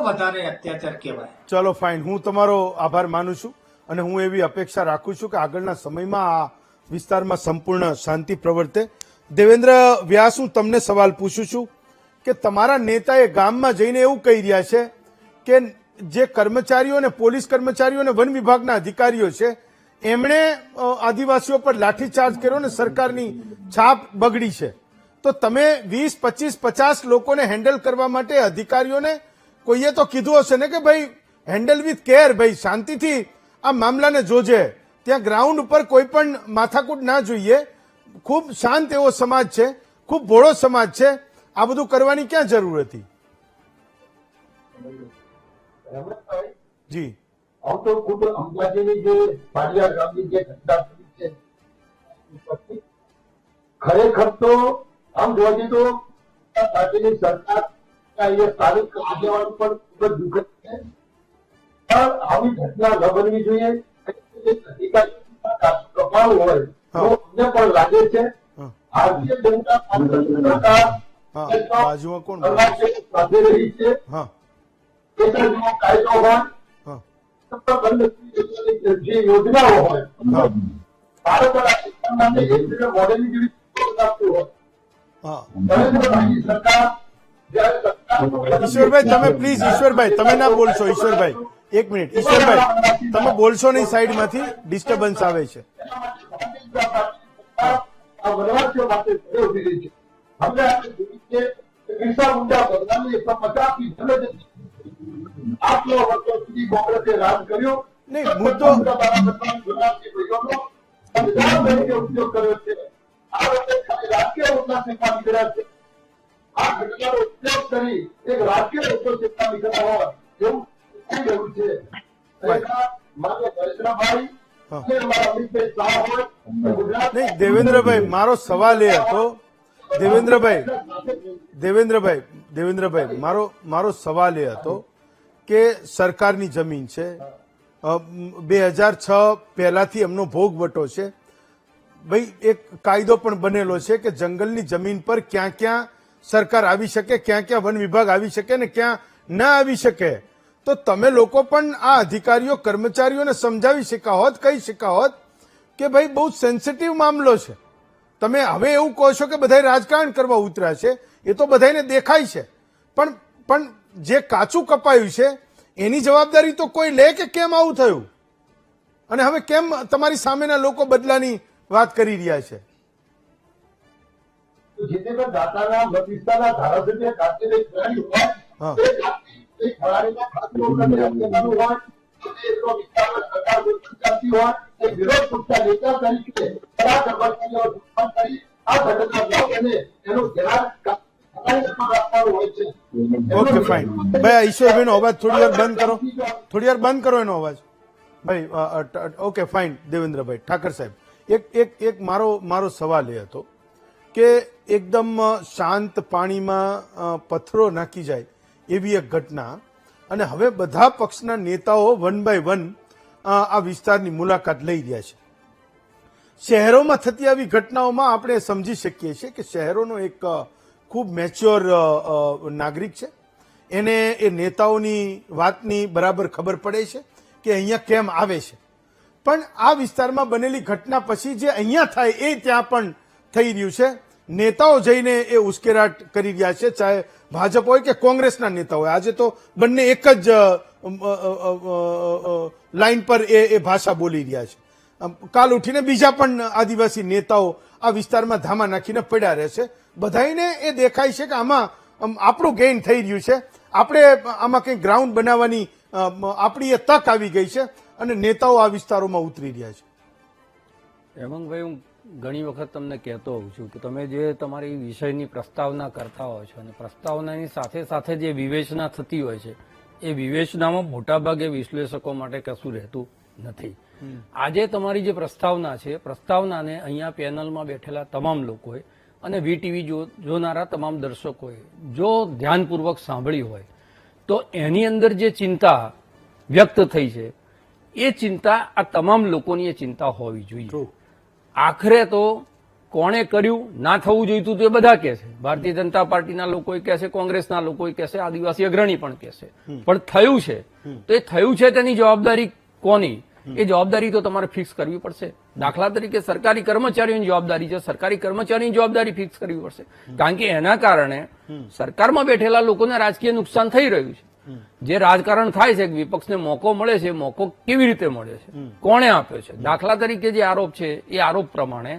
વધારે અત્યાચાર કહેવાય. ચલો ફાઇન. હું તમારો આભાર માનું છું અને હું એવી અપેક્ષા રાખું છું કે આગળના સમયમાં આ વિસ્તારમાં સંપૂર્ણ શાંતિ પ્રવર્તે. દેવેન્દ્ર વ્યાસ, હું તમને સવાલ પૂછું છું કે તમારા નેતાએ ગામમાં જઈને એવું કહી રહ્યા છે કે જે કર્મચારીઓ અને પોલીસ કર્મચારીઓ અને વન વિભાગના અધિકારીઓ છે એમણે આદિવાસીઓ પર લાઠીચાર્જ કર્યો ને સરકારની છાપ બગડી છે. તો તમે 20, 25, 50 લોકોને હેન્ડલ કરવા માટે અધિકારીઓને કોઈએ તો કીધું હશે ને કે ભાઈ હેન્ડલ વિથ કેર, ભાઈ શાંતિથી આ મામલાને જોજે, ત્યાં ગ્રાઉન્ડ ઉપર કોઈ પણ માથાકૂટ ના જોઈએ, ખૂબ શાંત એવો સમાજ છે, ખૂબ ભોળો સમાજ છે, આ બધું કરવાની ક્યાં જરૂર હતી? જી આમ તો ખુદ અંબાજીની જે પાડિયા ગામની જે ઘટના બની છે, ખરેખર તો આમ જોવા જઈએ તો પાર્ટીની સરકાર એ સ્થાનિક આગેવાનો પણ ખૂબ જ દુઃખદ છે. પણ આવી ઘટના ન બનવી જોઈએ. કપાળું હોય તો અમને પણ લાગે છે ભારતીય જનતા પાર્ટી સરકાર હા બાજુમાં કોણ બોલે? સાથે રહી છે. હા કેન્દ્રનો કાયદો હોય, હા જે યોજનાઓ હોય, મોડેલની જેવી હોય. હા નરેન્દ્રભાઈની સરકાર જ્યારે ઈશ્વરભાઈ તમે પ્લીઝ, ઈશ્વરભાઈ તમે ના બોલશો. ઈશ્વરભાઈ એક મિનિટ, ઈશ્વરભાઈ તમે બોલશો નહીં, સાઈડમાંથી ડિસ્ટર્બન્સ આવે છે. આ વનવાસીઓ માટે ઘરે ઉભી રહી છે. હવે આપણે જોઈએ કે બિરસા મુંડા ભગવાનની 150 ભલે આટલો વર્ષો સુધી કોંગ્રેસે રાજ કર્યો. નહીં મુદ્દો ઉપયોગ કર્યો છે. આ વખતે ખાલી રાજકીય હોદ્દા શેકવા નીકળ્યા છે. આ ઘટનાનો ઉપયોગ કરી એક રાજકીય હોદ્દો શેકવા નીકળ્યા હોય એવું થઈ રહ્યું છે. માન્ય નરેન્દ્રભાઈ અને મારા અમિતભાઈ શાહ હોય, ગુજરાત નહીં દેવેન્દ્રભાઈ, મારો સવાલ એ હતો, દેવેન્દ્રભાઈ મારો સવાલ એ હતો કે સરકારની જમીન છે, 2006 પહેલાથી એમનો ભોગ વટો છે. ભાઈ એક કાયદો પણ બનેલો છે કે જંગલની જમીન પર ક્યાં ક્યાં સરકાર આવી શકે, ક્યાં ક્યાં વન વિભાગ આવી શકે ને ક્યાં ના આવી શકે. તો તમે લોકો પણ આ અધિકારીઓ કર્મચારીઓને સમજાવી શક્યા હોત, કહી શક્યા હોત કે ભાઈ બહુ સેન્સિટિવ મામલો છે. તમે હવે એવું કહો છો કે બધા રાજકારણ કરવા ઉતર્યા છે, એ તો બધાને દેખાય છે, પણ જે કાચું કપાયું છે એની જવાબદારી તો કોઈ લે કે કેમ આવું થયું, અને હવે કેમ તમારી સામેના લોકો બદલાની વાત કરી રહ્યા છે. જે તે પણ દાતાના મત વિસ્તારના ધારાસભ્ય કાર્તિક ખેલાડી હોય, હા. એ ખેલાડીના ખાતું કરીને આપવાનું હોય, અને એટલો વિસ્તારમાં સરકાર કરતી હોય, એ વિરોધ પક્ષના નેતા તરીકે કયા કર્મચારીઓ દુશ્મન કરી આ ઘટના ન બને એનું ધ્યાન રાખવાનું હોય છે. Okay fine. ભાઈ આ ઈશ્વરભાઈ નો અવાજ થોડી વાર બંધ કરો, થોડી વાર બંધ કરો એનો અવાજ. ભાઈ ઓકે ફાઇન. દેવેન્દ્રભાઈ ઠાકર સાહેબ, એક મારો સવાલ એ હતો કે એકદમ શાંત પાણીમાં પથ્થરો નાખી જાય એવી એક ઘટના, અને હવે બધા પક્ષના નેતાઓ વન બાય વન આ વિસ્તારની મુલાકાત લઈ રહ્યા છે. શહેરોમાં થતી આવી ઘટનાઓમાં આપણે સમજી શકીએ છીએ કે શહેરોનો એક ખૂબ મેચ્યોર નાગરિક છે, એને એ નેતાઓની વાતની બરાબર ખબર પડે છે કે અહીંયા કેમ આવે છે. પણ આ વિસ્તારમાં બનેલી ઘટના પછી જે અહીંયા થાય એ ત્યાં પણ થઈ રહ્યું છે. નેતાઓ જઈને એ ઉશ્કેરાટ કરી રહ્યા છે, ચાહે ભાજપ હોય કે કોંગ્રેસના નેતા હોય. આજે તો બંને એક જ લાઈન પર એ ભાષા બોલી રહ્યા છે. કાલ ઉઠીને બીજા પણ આદિવાસી નેતાઓ આ વિસ્તારમાં ધામા નાખીને પડ્યા રહેશે. બધાને એ દેખાય છે કે આમાં આપણું ગેઇન થઈ રહ્યું છે, આપણે આમાં કંઈક ગ્રાઉન્ડ બનાવવાની આપણી એ તક આવી ગઈ છે, અને નેતાઓ આ વિસ્તારોમાં ઉતરી રહ્યા છે. હેમંતભાઈ, હું ઘણી વખત તમને કહેતો હોઉં છું કે તમે જે તમારી વિષયની પ્રસ્તાવના કરતા હોય છો અને પ્રસ્તાવનાની સાથે સાથે જે વિવેચના થતી હોય છે એ વિવેચનામાં મોટાભાગે વિશ્લેષકો માટે કશું રહેતું નથી. આજે તમારી જે પ્રસ્તાવના છે, પ્રસ્તાવનાને અહીંયા પેનલમાં બેઠેલા તમામ લોકોએ અને વીટીવી જોનારા તમામ દર્શકોએ જો ધ્યાનપૂર્વક સાંભળી હોય તો એની અંદર જે ચિંતા વ્યક્ત થઈ છે એ ચિંતા આ તમામ લોકોની એ ચિંતા હોવી જોઈએ. આખરે તો કોણે કર્યું, ના થવું જોઈતું તો એ બધા કહે છે. ભારતીય જનતા પાર્ટીના લોકો કહે છે, કોંગ્રેસના લોકો કહે છે, આદિવાસી અગ્રણી પણ કહે છે. પણ થયું છે તો એ થયું છે તેની જવાબદારી કોની, એ જવાબદારી તો તમારે ફિક્સ કરવી પડશે. દાખલા તરીકે સરકારી કર્મચારીઓની જવાબદારી છે, સરકારી કર્મચારીની જવાબદારી ફિક્સ કરવી પડશે. કારણ કે એના કારણે સરકારમાં બેઠેલા લોકોને રાજકીય નુકસાન થઈ રહ્યું છે. જે રાજકારણ થાય છે, વિપક્ષને મોકો મળે છે, મોકો કેવી રીતે મળે છે, કોણે આપ્યો છે. દાખલા તરીકે જે આરોપ છે એ આરોપ પ્રમાણે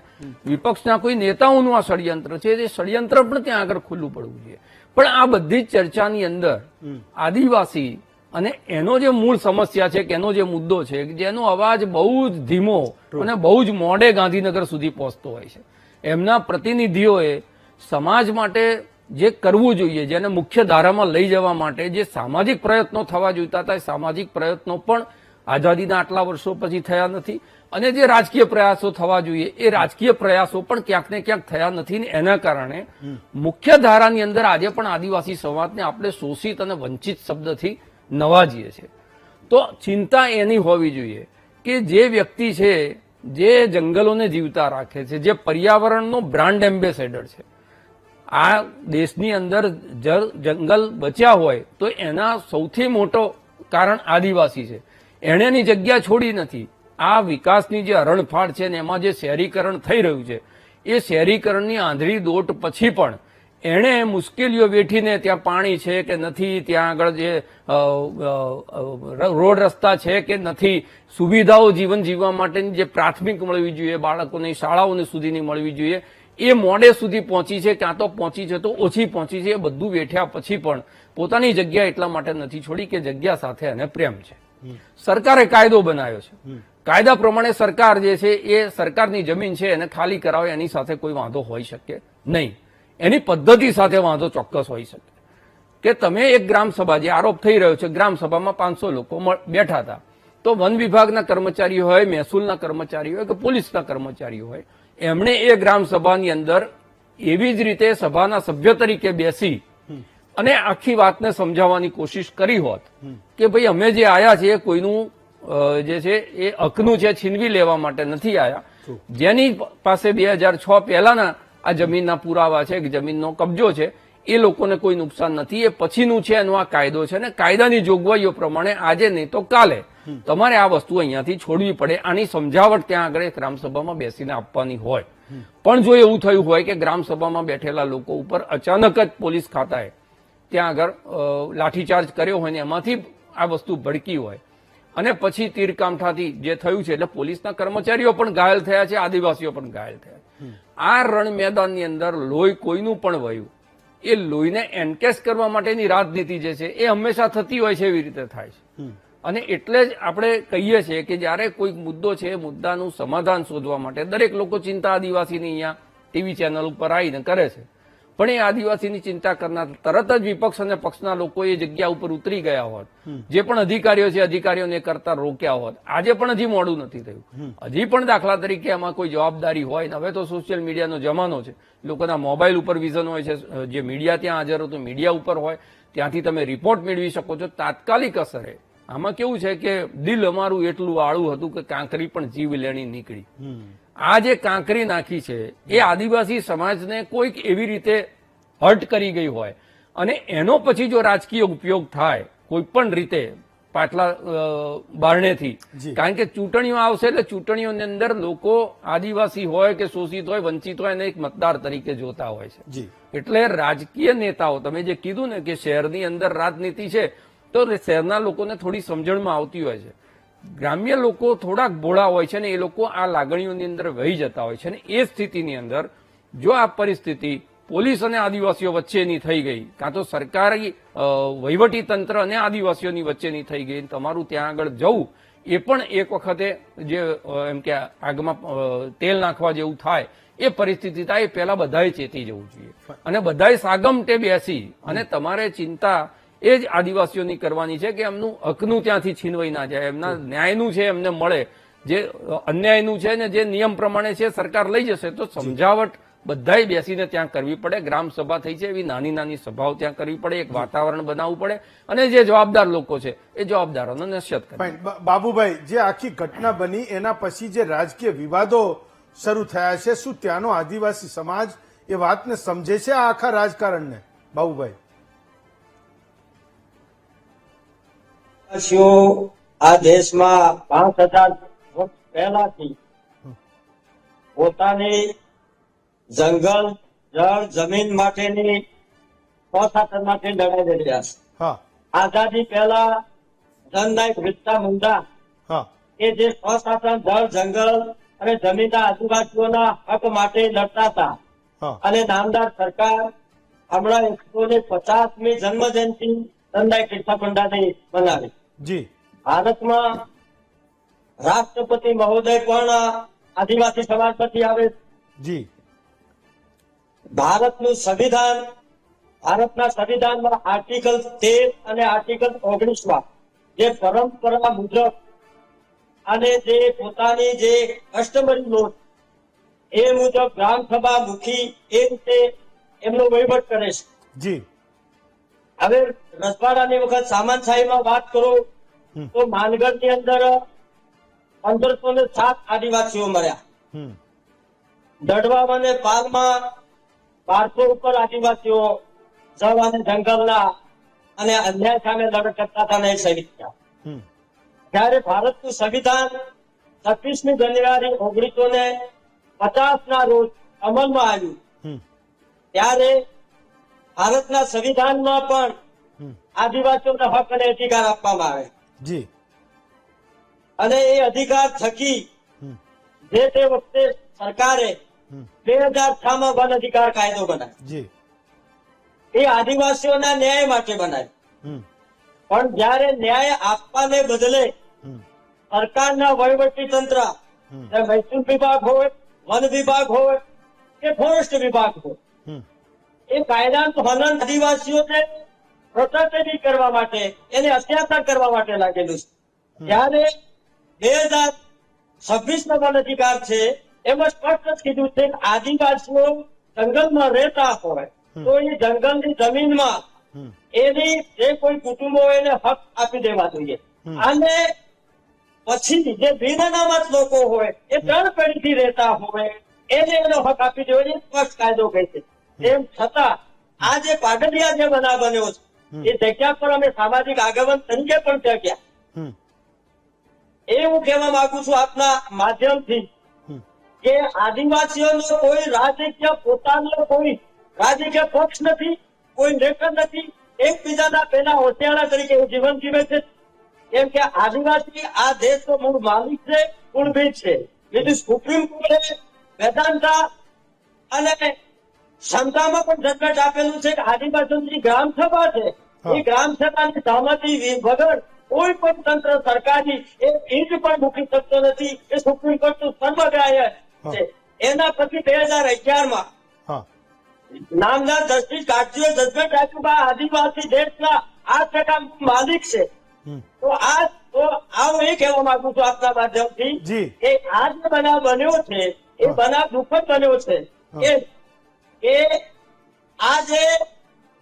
વિપક્ષના કોઈ નેતાઓનું આ ષડયંત્ર છે, જે ષડયંત્ર પણ ત્યાં આગળ ખુલ્લું પડવું જોઈએ. પણ આ બધી જ ચર્ચાની અંદર આદિવાસી અને એનો જે મૂળ સમસ્યા છે કે એનો જે મુદ્દો છે, જેનો અવાજ બહુ જ ધીમો અને બહુ જ મોડે ગાંધીનગર સુધી પહોંચતો હોય છે, એમના પ્રતિનિધિઓએ સમાજ માટે જે કરવું જોઈએ, જેને મુખ્ય ધારામાં લઈ જવા માટે જે સામાજિક પ્રયત્નો થવા જોઈતા હતા, એ સામાજિક પ્રયત્નો પણ આઝાદીના આટલા વર્ષો પછી થયા નથી. અને જે રાજકીય પ્રયાસો થવા જોઈએ એ રાજકીય પ્રયાસો પણ ક્યાંક ને ક્યાંક થયા નથી. ને એના કારણે મુખ્ય ધારાની અંદર આજે પણ આદિવાસી સમાજને આપણે શોષિત અને વંચિત શબ્દથી નવાજીએ છીએ. તો ચિંતા એની હોવી જોઈએ કે જે વ્યક્તિ છે, જે જંગલોને જીવતા રાખે છે, જે પર્યાવરણનો બ્રાન્ડ એમ્બેસેડર છે, આ દેશની અંદર જંગલ બચ્યા હોય તો એના સૌથી મોટો કારણ આદિવાસી છે. એણે એની જગ્યા છોડી નથી. આ વિકાસની જે હરણફાળ છે ને એમાં જે શહેરીકરણ થઈ રહ્યું છે, એ શહેરીકરણની આંધળી દોટ પછી પણ એણે મુશ્કેલીઓ વેઠીને ત્યાં પાણી છે કે નથી, ત્યાં આગળ જે રોડ રસ્તા છે કે નથી, સુવિધાઓ જીવન જીવવા માટેની જે પ્રાથમિક મળવી જોઈએ, બાળકોની શાળાઓને સુધીની મળવી જોઈએ, એ મોડે સુધી પહોંચી છે, ક્યાં તો પહોંચી છે તો ઓછી પહોંચી છે. એ બધું વેઠ્યા પછી પણ પોતાની જગ્યા એટલા માટે નથી છોડી કે જગ્યા સાથે એને પ્રેમ છે. સરકારે કાયદો બનાવ્યો છે, કાયદા પ્રમાણે સરકાર જે છે એ સરકારની જમીન છે એને ખાલી કરાવે, એની સાથે કોઈ વાંધો હોઈ શકે નહીં. એની પદ્ધતિ સાથે વાંધો ચોક્કસ હોઈ શકે કે તમે એક ગ્રામસભા, જે આરોપ થઈ રહ્યો છે, ગ્રામસભામાં 500 લોકો બેઠા હતા, તો વન વિભાગના કર્મચારીઓ હોય, મહેસૂલના કર્મચારીઓ હોય કે પોલીસના કર્મચારીઓ હોય, એમણે એ ગ્રામસભાની અંદર એવી જ રીતે સભાના સભ્ય તરીકે બેસી અને આખી વાતને સમજાવવાની કોશિશ કરી હોત કે ભાઈ અમે જે આયા છીએ કોઈનું જે છે એ હકનું છે છીનવી લેવા માટે નથી આવ્યા. જેની પાસે 2006 પહેલાના આ જમીનના પુરાવા છે કે જમીનનો કબજો છે એ લોકોને કોઈ નુકસાન નથી. એ પછીનું છે એનો આ કાયદો છે અને કાયદાની જોગવાઈઓ પ્રમાણે આજે નહીં તો કાલે તમારે આ વસ્તુ અહીંયાથી છોડવી પડે. આની સમજાવટ ત્યાં આગળ ગ્રામસભામાં બેસીને આપવાની હોય. પણ જો એવું થયું હોય કે ગ્રામસભામાં બેઠેલા લોકો ઉપર અચાનક જ પોલીસ ખાતાએ ત્યાં આગળ લાઠીચાર્જ કર્યો હોય ને એમાંથી આ વસ્તુ ભડકી હોય અને પછી તીરકામઠાથી જે થયું છે એટલે પોલીસના કર્મચારીઓ પણ ઘાયલ થયા છે, આદિવાસીઓ પણ ઘાયલ થયા. આ રણ મેદાનની અંદર લોહી કોઈનું પણ વહ્યું એ લોહીને એન્કેશ કરવા માટેની રાજનીતિ જે છે એ હંમેશા થતી હોય છે, એવી રીતે થાય છે. અને એટલે જ આપણે કહીએ છીએ કે જયારે કોઈ મુદ્દો છે એ મુદ્દાનું સમાધાન શોધવા માટે દરેક લોકો ચિંતા આદિવાસીની અહીંયા ટીવી ચેનલ ઉપર આવીને કરે છે. પણ એ આદિવાસીની ચિંતા કરનાર તરત જ વિપક્ષ અને પક્ષના લોકો એ જગ્યા ઉપર ઉતરી ગયા હોત. જે પણ અધિકારીઓ છે અધિકારીઓને કરતા રોક્યા હોત. આજે પણ હજી મોડું નથી થયું. હજી પણ દાખલા તરીકે એમાં કોઈ જવાબદારી હોય ને હવે તો સોશિયલ મીડિયાનો જમાનો છે, લોકોના મોબાઈલ ઉપર વિઝન હોય છે, જે મીડિયા ત્યાં હાજર હતું મીડિયા ઉપર હોય, ત્યાંથી તમે રિપોર્ટ મેળવી શકો છો તાત્કાલિક અસરે. આમાં કેવું છે કે દિલ અમારું એટલું આળું હતું કે કાંકરી પણ જીવ લેણી નીકળી. આ જે કાંકરી નાખી છે એ આદિવાસી સમાજને કોઈક એવી રીતે હર્ટ કરી ગઈ હોય અને એનો પછી જો રાજકીય ઉપયોગ થાય કોઈ પણ રીતે પાટલા બારણેથી, કારણ કે ચૂંટણીઓ આવશે એટલે ચૂંટણીઓની અંદર લોકો આદિવાસી હોય કે શોષિત હોય વંચિત હોય એને એક મતદાર તરીકે જોતા હોય છે. એટલે રાજકીય નેતાઓ તમે જે કીધું ને કે શહેરની અંદર રાજનીતિ છે તો શહેરના લોકોને થોડી સમજણમાં આવતી હોય છે. ગ્રામ્ય લોકો થોડાક ભોળા હોય છે ને એ લોકો આ લાગણીઓની અંદર વહી જતા હોય છે. અને એ સ્થિતિની અંદર જો આ પરિસ્થિતિ પોલીસ અને આદિવાસીઓ વચ્ચેની થઈ ગઈ, કાં તો સરકારી વહીવટી તંત્ર અને આદિવાસીઓની વચ્ચેની થઈ ગઈ, તમારું ત્યાં આગળ જવું એ પણ એક વખતે જે એમ કે આગમાં તેલ નાખવા જેવું થાય એ પરિસ્થિતિ થાય એ પહેલા બધાએ ચેતી જવું જોઈએ અને બધાએ સાગમટે બેસી અને તમારે ચિંતા એ જ આદિવાસીઓની કરવાની છે કે એમનું હકનું ત્યાંથી છીનવાઈ ના જાય, એમના ન્યાયનું છે એમને મળે, જે અન્યાયનું છે ને જે નિયમ પ્રમાણે છે સરકાર લઈ જશે. તો સમજાવટ બધાએ બેસીને ત્યાં કરવી પડે. ગ્રામ સભા થઈ છે એવી નાની નાની સભાઓ ત્યાં કરવી પડે, એક વાતાવરણ બનાવવું પડે અને જે જવાબદાર લોકો છે એ જવાબદારોનો નશ્યત કરે. બાબુભાઈ, જે આખી ઘટના બની એના પછી જે રાજકીય વિવાદો શરૂ થયા છે, શું ત્યાંનો આદિવાસી સમાજ એ વાતને સમજે છે આ આખા રાજકારણને? બાબુભાઈ, આ દેશમાં 5000 વર્ષ પહેલાથી પોતાની જંગલ જળ જમીન માટેની સ્વશાસન માટે લડાઈ લડી રહ્યા છે. આઝાદી પહેલા જનનાયક બિરસા મુંડા એ જે સ્વશાસન જળ જંગલ અને જમીનના આદિવાસીઓના હક માટે લડતા હતા અને નામદાર સરકાર હમણાં 150મી જન્મ જયંતિ જનનાયક બિરસા મુંડાની બનાવી. ભારતમાં રાષ્ટ્રપતિ મહોદય પણ આદિવાસી સમાજમાંથી આવે. ભારતનું સંવિધાન, ભારતના સંવિધાનમાં આર્ટિકલ 13 અને આર્ટિકલ 19 જે પરંપરા મુજબ અને જે પોતાની જે કસ્ટમરી નોટ એ મુજબ ગ્રામસભા મુખી એ રીતે એમનો વહીવટ કરે છે. હવે રજવાડાની વખત સામંતશાહીમાં વાત કરો તો માનગઢની અંદર 1507 આદિવાસીઓ મર્યા. દડવા અને પાલમાં 1200 ઉપર આદિવાસીઓ જળ અને જંગલના અને અન્યાય સામે લડત કરતા હતા અને શહીદ થયા. ત્યારે ભારતનું સંવિધાન 26મી જાન્યુઆરી 1950 ના રોજ અમલમાં આવ્યું. ત્યારે ભારતના સંવિધાનમાં પણ આદિવાસીઓને હક અને અધિકાર આપવામાં આવે અને એ અધિકાર થકી જે તે વખતે સરકારે 2006માં વન અધિકાર કાયદો બનાવ્યો. એ આદિવાસીઓના ન્યાય માટે બનાવ્યો. પણ જયારે ન્યાય આપવાને બદલે સરકારના વહીવટી તંત્ર, મહેસૂલ વિભાગ હોય, વન વિભાગ હોય કે ફોરેસ્ટ વિભાગ હોય, એ કાયદાનું હનન આદિવાસીઓને પ્રોટેક્ટ કરવા માટે, એને અત્યાચાર કરવા માટે લાગેલું છે. ત્યારે 2026નો વન અધિકાર છે એમાં સ્પષ્ટ કીધું છે કે આદિવાસીઓ જંગલમાં રહેતા હોય તો એ જંગલની જમીનમાં એની જે કોઈ કુટુંબો એને હક આપી દેવા જોઈએ. અને પછી જે બિન અનામત લોકો હોય એ 3 પેઢીથી રહેતા હોય એને એનો હક આપી દેવો એ સ્પષ્ટ કાયદો કહે છે. તેમ છતાં આ જે પાટડિયા જે બનાવ બન્યો છે એ જગ્યા પર અમે સામાજિક આગેવાન તરીકે પણ ત્યાં ગયા. એ હું કહેવા માંગુ છું આપના માધ્યમથી કે આદિવાસીઓનો કોઈ રાજકીય પોતાનો કોઈ રાજકીય પક્ષ નથી, કોઈ નેતા નથી. એકબીજાના પેલા હોશિયારા તરીકે જીવન જીવે છે. કેમ કે આદિવાસી આ દેશનો મૂળ માલિક છે, કુળભીત છે. તેથી સુપ્રીમ કોર્ટે વેદાંતા અને ક્ષમતામાં પણ જજમેન્ટ આપેલું છે કે આદિવાસીઓની ગ્રામ સભા છે એ ગ્રામ સભાની સહમતિ વગર કોઈ પણ તંત્ર સરકારી એક ઇંચ પણ મૂકી શકતો નથી. એ સુપ્રીમ કોર્ટનું સર્વગ્રાહ્ય છે. એના પછી 2011માં નામદાર જસ્ટિસ કાટજીએ જજમેન્ટ આપ્યું કે આદિવાસી દેશના 8% માલિક છે. તો હું એ કહેવા માંગુ છું આપના માધ્યમથી કે આ જે બનાવ બન્યો છે એ બનાવ દુઃખદ બન્યો છે. કે આ જે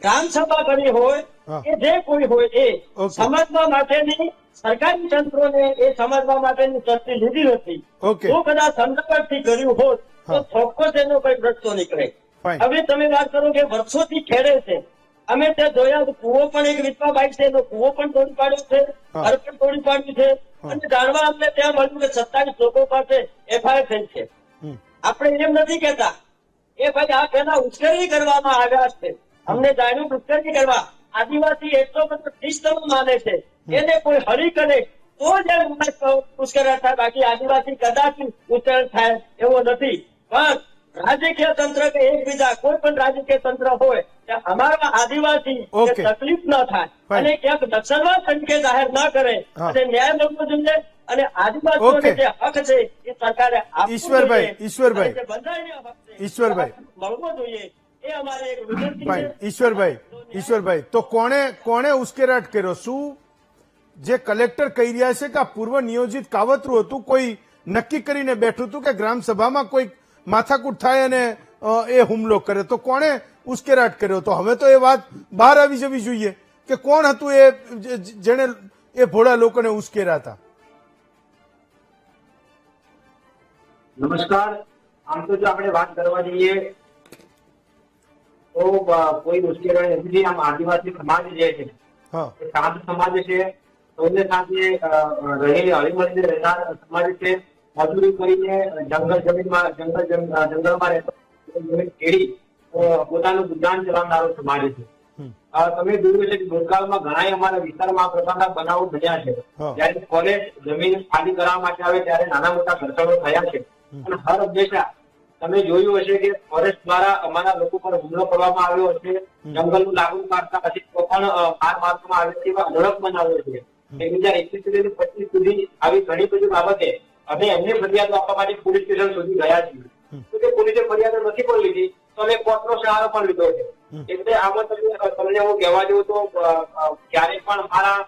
ગ્રામ સભા બની હોય કે જે કોઈ હોય એ સમજવા માટેની સરકારી તંત્રોને એ સમજવા માટેની શક્તિ લીધી નથી. જો કદાચ સમજણથી કર્યું હોત તો ચોક્કસ એનો કોઈ રસ્તો નીકળે. હવે તમે વાત કરો કે વર્ષોથી ખેડે છે. અમે ત્યાં જોયા કુવો પણ એક વિધવા બાઈક છે એનો કુવો પણ તોડી પાડ્યો છે, ઘર પણ તોડી પાડ્યું છે. અને જાણવા અમને ત્યાં મળ્યું કે 27 લોકો પાસે FIR થઈ છે. આપણે એમ નથી કેતા એ ભાઈ આ પેલા ઉશ્કેરણી કરવામાં આવ્યા છે. અમને જાણ્યું ઉશ્કેરણી કરવા આદિવાસી એટલો બધો શિસ્તમાં માને છે એને કોઈ હરી કરે તો જ ઉશ્કેરણ થાય. બાકી આદિવાસી કદાચ ઉશ્કેરણ થાય એવો નથી. પણ રાજકીય તંત્ર કે એકબીજા કોઈ પણ રાજકીય તંત્ર હોય ત્યાં અમારા આદિવાસી તકલીફ ન થાય અને ક્યાંક નક્સલવાદ તરીકે જાહેર ન કરે અને ન્યાય મળવો જોઈએ. અને આદિવાસીઓને જે હક છે એ સરકારે ઈશ્વરભાઈ મળવો જોઈએ એ અમારી એક વિનંતી છે. ઈશ્વરભાઈ તો કોણે ઉશ્કેરાટ કર્યો? શું જે કલેક્ટર કહી રહ્યા છે કે આ પૂર્વ નિયોજિત કાવતરું હતું, કોઈ નક્કી કરીને બેઠું હતું કે ગ્રામ સભામાં કોઈ માથાકૂટ થાય અને એ હુમલો કરે, તો કોણે ઉશ્કેરાટ કર્યો? તો હવે તો એ વાત બહાર આવી જવી જોઈએ કે કોણ હતું એ જેને એ ભોળા લોકોને ઉશ્કેર્યા હતા. નમસ્કાર. આમ તો જો આપણે વાત કરવા જઈએ તો કોઈ મુશ્કેલી નથી. આમ આદિવાસી સમાજ જે છે એ શાંત સમાજ છે. સૌને સાથે રહેલી હળીમળીને રહેનાર સમાજ છે. મજૂરી કરીને જંગલમાં રહેતો જમીન ખેડી પોતાનું ગુજરાન ચલાવનારો સમાજ છે. તમે જોયું છે કે ભૂતકાળમાં ઘણા અમારા વિસ્તારમાં આ પ્રકારના બનાવો બન્યા છે. જયારે ફોરેસ્ટ જમીન ખાલી કરવા માટે આવે ત્યારે નાના મોટા ઘર્ષણો થયા છે. અને હર હંમેશા તમે જોયું હશે કે ફોરેસ્ટ દ્વારા અમારા લોકો પર હુમલો કરવામાં આવ્યો હશે, જંગલનું લાગુ પાડતા હશે તો પણ માર મારવામાં આવે તેવા અઢળક બનાવ્યો છે. 2021 થી 25 સુધી આવી ઘણી બધી બાબતે અમે એમની ફરિયાદો આપવા માટે પોલીસ સ્ટેશન સુધી ગયા છીએ. તો તે પોલીસે ફરિયાદો નથી પણ લીધી તો અમે કોર્ટનો સહારો પણ લીધો છે. એટલે આમાં તમને હું કહેવા જેવું તો ક્યારેય પણ અમારા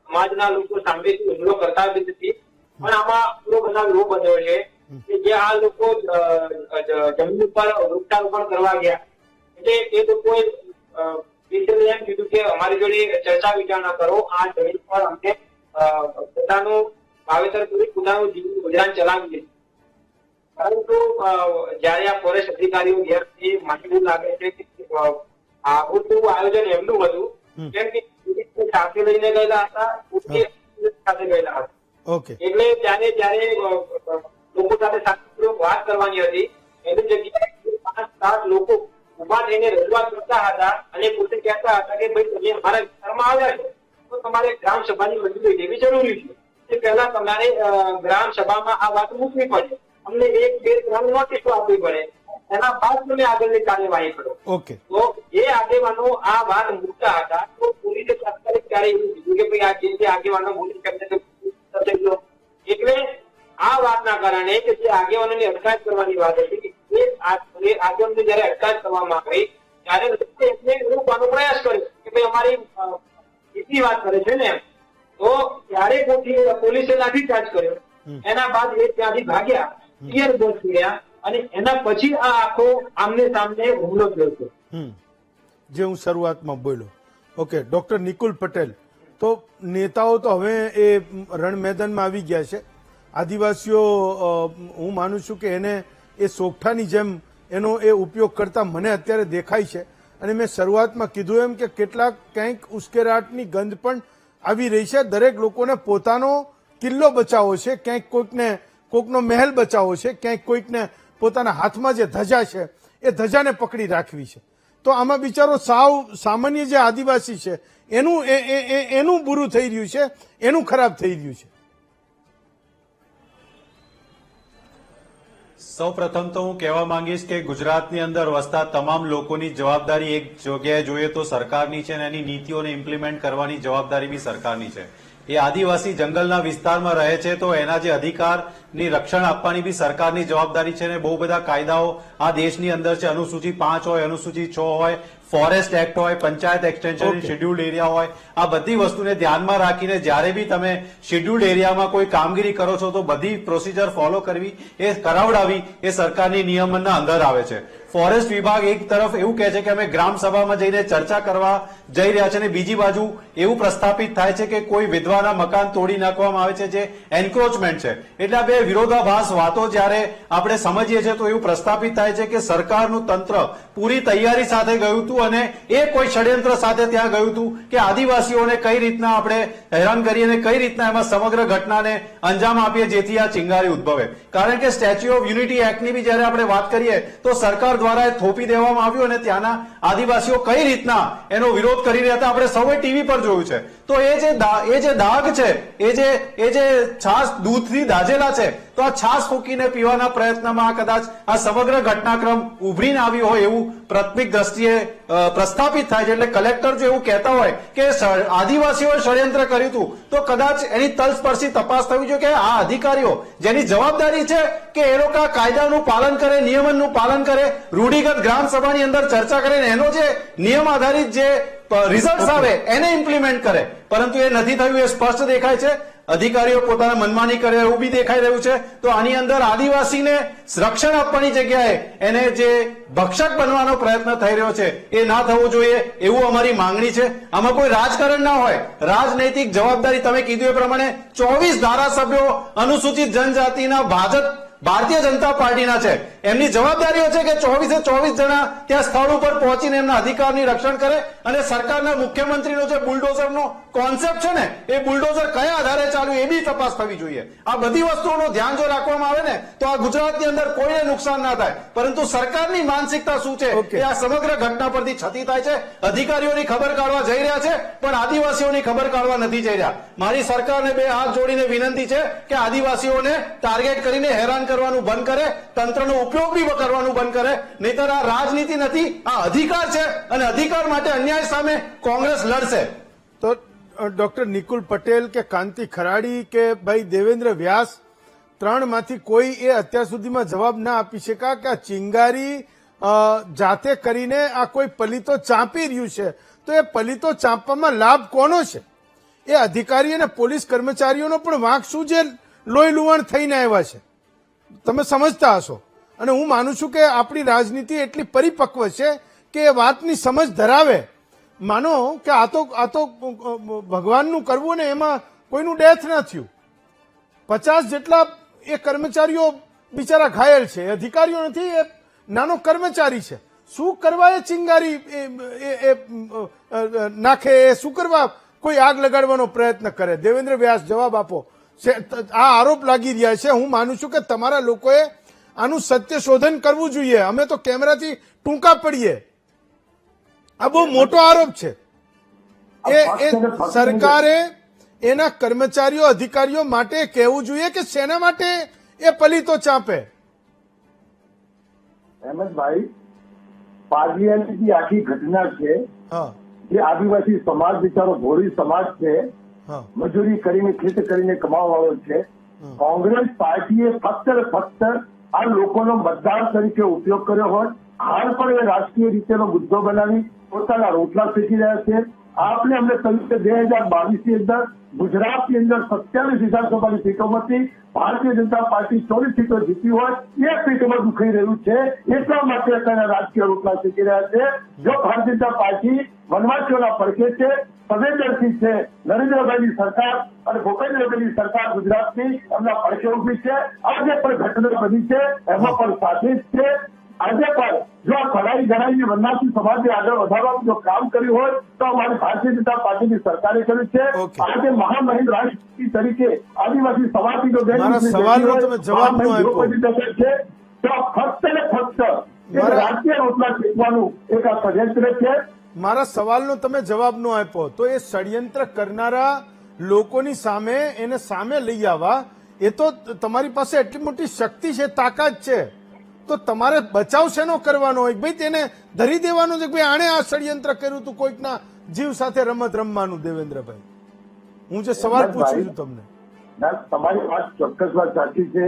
સમાજના લોકો સામેથી હુમલો કરતા નથી. પણ આમાં પૂરો બનાવ એવો બન્યો છે કે જે આ લોકો જમીન ઉપર વૃક્ષારોપણ કરવા ગયા એટલે એ લોકોએ એમ કીધું કે અમારી જોડે ચર્ચા વિચારણા કરો, આ જમીન પર અમને પોતાનું વાવેતર કરી પોતાનું જીવન ગુજરાન ચલાવીએ. પરંતુ જયારે આ ફોરેસ્ટ અધિકારીઓ ગયા એ મને એવું લાગે છે કે આવું આયોજન એમનું હતું કેમ કે સાથે લઈને ગયેલા હતા, સાથે ગયેલા હતા. એટલે ત્યારે જયારે લોકો સાથે શાંતિપૂર્વક વાત કરવાની હતી એની જગ્યાએ 5-7 લોકો ઉભા થઈને રજૂઆત કરતા હતા અને પોતે કહેતા હતા કે ભાઈ તમે અમારા વિસ્તારમાં આવ્યા છો તો તમારે ગ્રામ સભાની મંજૂરી લેવી જરૂરી છે. તે પહેલા તમારે ગ્રામ સભામાં આ વાત મૂકવી પડે, અમને 1-2-3 નોટિસો આપવી પડે, એના બાદ તમે આગળની કાર્યવાહી કરો. તો એ આગેવાનો આ વાત મૂકતા હતા તો પોલીસે તાત્કાલિક ત્યારે એવું કીધું કે ભાઈ આ જે આગેવાનો બોલી શકશે. એટલે આ વાતના કારણે કે જે આગેવાનોની અટકાયત કરવાની વાત હતી એ આગેવાનોની જયારે અટકાયત કરવામાં આવી ત્યારે એમને રોકવાનો પ્રયાસ કર્યો કે ભાઈ અમારી એટલી વાત કરે છે ને, તો ત્યારે પોલીસે લાઠીચાર્જ કર્યો. એના બાદ એ ત્યાંથી ભાગ્યા, ટીયર ગેસ ગયા અને એના પછી આ આખો આમને સામને હુમલો થયો છે જે હું શરૂઆતમાં બોલ્યો. ઓકે, ડોક્ટર નિકુલ પટેલ, તો નેતાઓ તો હવે એ રણ મેદાનમાં આવી ગયા છે. આદિવાસીઓ હું માનું છું કે એને એ સોગઠાની જેમ એનો એ ઉપયોગ કરતા મને અત્યારે દેખાય છે. અને મેં શરૂઆતમાં કીધું એમ કે કેટલાક ક્યાંક ઉશ્કેરાટની ગંધ પણ આવી રહી છે. દરેક લોકોને પોતાનો કિલ્લો બચાવવો છે, ક્યાંક કોઈકનો મહેલ બચાવવો છે, ક્યાંક કોઈકને પોતાના હાથમાં જે ધજા છે એ ધજાને પકડી રાખવી છે. તો આમાં બિચારો સાવ સામાન્ય જે આદિવાસી છે એનું બુરું થઈ રહ્યું છે, એનું ખરાબ થઈ રહ્યું છે. સૌ પ્રથમ તો હું કહેવા માંગીશ કે ગુજરાતની અંદર વસતા તમામ લોકોની જવાબદારી એક જગ્યાએ જોઈએ તો સરકારની છે અને એની નીતિઓને ઇમ્પ્લિમેન્ટ કરવાની જવાબદારી બી સરકારની છે. એ આદિવાસી જંગલના વિસ્તારમાં રહે છે તો એના જે અધિકારની રક્ષણ આપવાની બી સરકારની જવાબદારી છે. અને બહુ બધા કાયદાઓ આ દેશની અંદર છે, અનુસૂચિ 5 હોય, અનુસૂચિ 6 હોય, ફોરેસ્ટ એક્ટ હોય, પંચાયત એક્સટેન્શન શેડ્યુલ્ડ એરિયા હોય. આ બધી વસ્તુને ધ્યાનમાં રાખીને જ્યારે બી તમે શેડ્યુલ્ડ એરિયામાં કોઈ કામગીરી કરો છો તો બધી પ્રોસિજર ફોલો કરવી, એ કરાવડાવી એ સરકારની નિયમનના અંદર આવે છે. ફોરેસ્ટ વિભાગ એક તરફ એવું કહે છે કે અમે ગ્રામ સભામાં જઈને ચર્ચા કરવા જઈ રહ્યા છે અને બીજી બાજુ એવું પ્રસ્થાપિત થાય છે કે કોઈ વિધવાના મકાન તોડી નાખવામાં આવે છે, જે એન્ક્રોચમેન્ટ છે. એટલે આ બે વિરોધાભાસ વાતો જ્યારે આપણે સમજીએ છીએ તો એવું પ્રસ્થાપિત થાય છે કે સરકારનું તંત્ર પૂરી તૈયારી સાથે ગયું હતું અને એ કોઈ ષડયંત્ર સાથે ત્યાં ગયું હતું કે આદિવાસીઓને કઈ રીતના આપણે હેરાન કરીએ અને કઈ રીતના એમાં સમગ્ર ઘટનાને અંજામ આપીએ જેથી આ ચિંગારી ઉદ્ભવે. કારણ કે સ્ટેચ્યુ ઓફ યુનિટી એક્ટની બી જયારે આપણે વાત કરીએ તો સરકાર દ્વારા એ થોપી દેવામાં આવ્યું અને ત્યાંના આદિવાસીઓ કઈ રીતના એનો વિરોધ કરી રહ્યા હતા આપણે સૌએ ટીવી પર જોયું છે. તો એ જે દાગ છે, એ જે છાસ દૂધથી દાઝેલા છે, તો આ છાસ ફૂંકીને પીવાના પ્રયત્નમાં કદાચ આ સમગ્ર ઘટનાક્રમ ઉભરીને આવ્યો હોય એવું પ્રાથમિક દ્રષ્ટિએ પ્રસ્થાપિત થાય છે. એટલે કલેક્ટર જો એવું કહેતા હોય કે આદિવાસીઓએ ષડયંત્ર કર્યું હતું તો કદાચ એની તલસ્પર્શી તપાસ થવી જોઈએ કે આ અધિકારીઓ જેની જવાબદારી છે કે એ લોકો કાયદાનું પાલન કરે, નિયમનનું પાલન કરે, રૂઢિગત ગ્રામ સભાની અંદર ચર્ચા કરે, એનો જે નિયમ આધારિત જે રિઝલ્ટ આવે એને ઇમ્પ્લિમેન્ટ કરે. પરંતુ એ નથી થયું, એ સ્પષ્ટ દેખાય છે. અધિકારીઓ પોતાના મનમાની કરે એવું બી દેખાઈ રહ્યું છે. તો આની અંદર આદિવાસીને રક્ષણ આપવાની જગ્યાએ એને જે ભક્ષક બનવાનો પ્રયત્ન થઈ રહ્યો છે એ ના થવું જોઈએ એવું અમારી માંગણી છે. આમાં કોઈ રાજકારણ ના હોય, રાજનૈતિક જવાબદારી તમે કીધું એ પ્રમાણે 24 ધારાસભ્યો અનુસૂચિત જનજાતિના ભારતીય જનતા પાર્ટીના છે. એમની જવાબદારીઓ છે કે 24 જણા ત્યાં સ્થળ ઉપર પહોંચીને એમના અધિકારની રક્ષણ કરે અને સરકારના મુખ્યમંત્રીનો જે બુલડોઝરનો કોન્સેપ્ટ છે ને એ બુલડોઝર કયા આધારે ચાલ્યું એ બી તપાસ થવી જોઈએ. આ બધી વસ્તુઓનું ધ્યાન જો રાખવામાં આવે ને તો આ ગુજરાતની અંદર કોઈને નુકસાન ના થાય. પરંતુ સરકારની માનસિકતા શું છે એ આ સમગ્ર ઘટના પરથી છતી થાય છે. અધિકારીઓની ખબર કાઢવા જઈ રહ્યા છે પણ આદિવાસીઓની ખબર કાઢવા નથી જઈ રહ્યા. મારી સરકારને બે હાથ જોડીને વિનંતી છે કે આદિવાસીઓને ટાર્ગેટ કરીને હેરાન કરવાનું બંધ કરે, તંત્રનો ઉપયોગ બી કરવાનું બંધ કરે. નહીતર આ રાજનીતિ નથી, આ અધિકાર છે અને અધિકાર માટે અન્યાય સામે કોંગ્રેસ લડશે. તો ડોક્ટર નિકુલ પટેલ કે કાંતિ ખરાડી કે ભાઈ દેવેન્દ્ર વ્યાસ, 3 માંથી કોઈ એ અત્યાર સુધીમાં જવાબ ના આપી શકા કે આ ચિંગારી જાતે કરીને આ કોઈ પલીતો ચાંપી રહ્યું છે તો એ પલીતો ચાંપવામાં લાભ કોનો છે? એ અધિકારી અને પોલીસ કર્મચારીઓનો પણ વાંક શું જે લોહી લુહાણ થઈને આવ્યા છે તમે સમજતા હશો. અને હું માનું છું કે આપણી રાજનીતિ એટલી પરિપક્વ છે કે એ વાતની સમજ ધરાવે. માનો કે આ તો ભગવાનનું કરવું ને એમાં કોઈનું ડેથ ના થયું. 50 જેટલા એ કર્મચારીઓ બિચારા ઘાયલ છે, અધિકારીઓ નથી, એ નાનો કર્મચારી છે. શું કરવા એ ચિંગારી નાખે, એ શું કરવા કોઈ આગ લગાડવાનો પ્રયત્ન કરે? દેવેન્દ્ર વ્યાસ જવાબ આપો. આ આરોપ લાગી રહ્યા છે. હું માનું છું કે તમારા લોકોએ આનું સત્ય શોધન કરવું જોઈએ. અમે તો કેમેરાથી ટૂંકા પડીએ. આ બહુ મોટો આરોપ છે. એ સરકારે એના કર્મચારીઓ અધિકારીઓ માટે કહેવું જોઈએ કે શેના માટે એ પલીતો ચાંપે. અહેમદભાઈ, પાર્લિયાની આખી ઘટના છે જે આદિવાસી સમાજ બિચારો ભોળી સમાજ છે, મજૂરી કરીને ખેતી કરીને કમાવાવાળો છે. કોંગ્રેસ પાર્ટીએ ફક્ત આ લોકોનો મતદાર તરીકે ઉપયોગ કર્યો હોય. હાલ પણ એ રાજકીય રીતેનો મુદ્દો બનાવી પોતાના રોટલા શેકી રહ્યા છે. આપને અમને કહ્યું કે 2022 ની અંદર ગુજરાતની અંદર 27 વિધાનસભાની સીટોમાંથી ભારતીય જનતા પાર્ટી 24 સીટો જીતી હોય એ સીટોમાં દુખાઈ રહ્યું છે. એટલા માટે તેના રાજકીય રોટલા શીખી રહ્યા છે. જો ભારતીય જનતા પાર્ટી વનવાસીઓના પડખે છે સંવેદનશીલ છે. નરેન્દ્રભાઈની સરકાર અને ભૂપેન્દ્રભાઈની સરકાર ગુજરાતની એમના પડખે ઉભી છે. આજે પણ ઘટના બની છે એમાં પણ સાથે જ છે. આજે પણ જો આ ભલાઈ ગણાઈને વનવાસી સમાજને આગળ વધારવાનું જો કામ કર્યું હોય તો અમારી ભારતીય જનતા પાર્ટીની સરકારે કર્યું છે. આજે મહામહિમ રાષ્ટ્રપતિ તરીકે આદિવાસી સમાજની જો મારા સવાલનો તમે જવાબ ન આપ્યો. છે તો ફક્ત ને ફક્ત એક રાજકીય રોટલા શીખવાનું એક આ ષડયંત્ર છે. મારા સવાલનો તમે જવાબ ન આપ્યો તો એ ષડયંત્ર કરનારા લોકોની સામે એને સામે લઈ આવવા એ તો તમારી પાસે એટલી મોટી શક્તિ છે, તાકાત છે, તો તમારે બચાવ શેનો કરવાનો હોય? ભાઈ તેને ધરી દેવાનો છે કે ભાઈ આણે આ ષડયંત્ર કર્યું હતું, કોઈકના જીવ સાથે રમત રમવાનું. દેવેન્દ્રભાઈ, હું જે સવાલ પૂછું છું તમને. તમારી વાત ચોક્કસ વાત સાચી છે,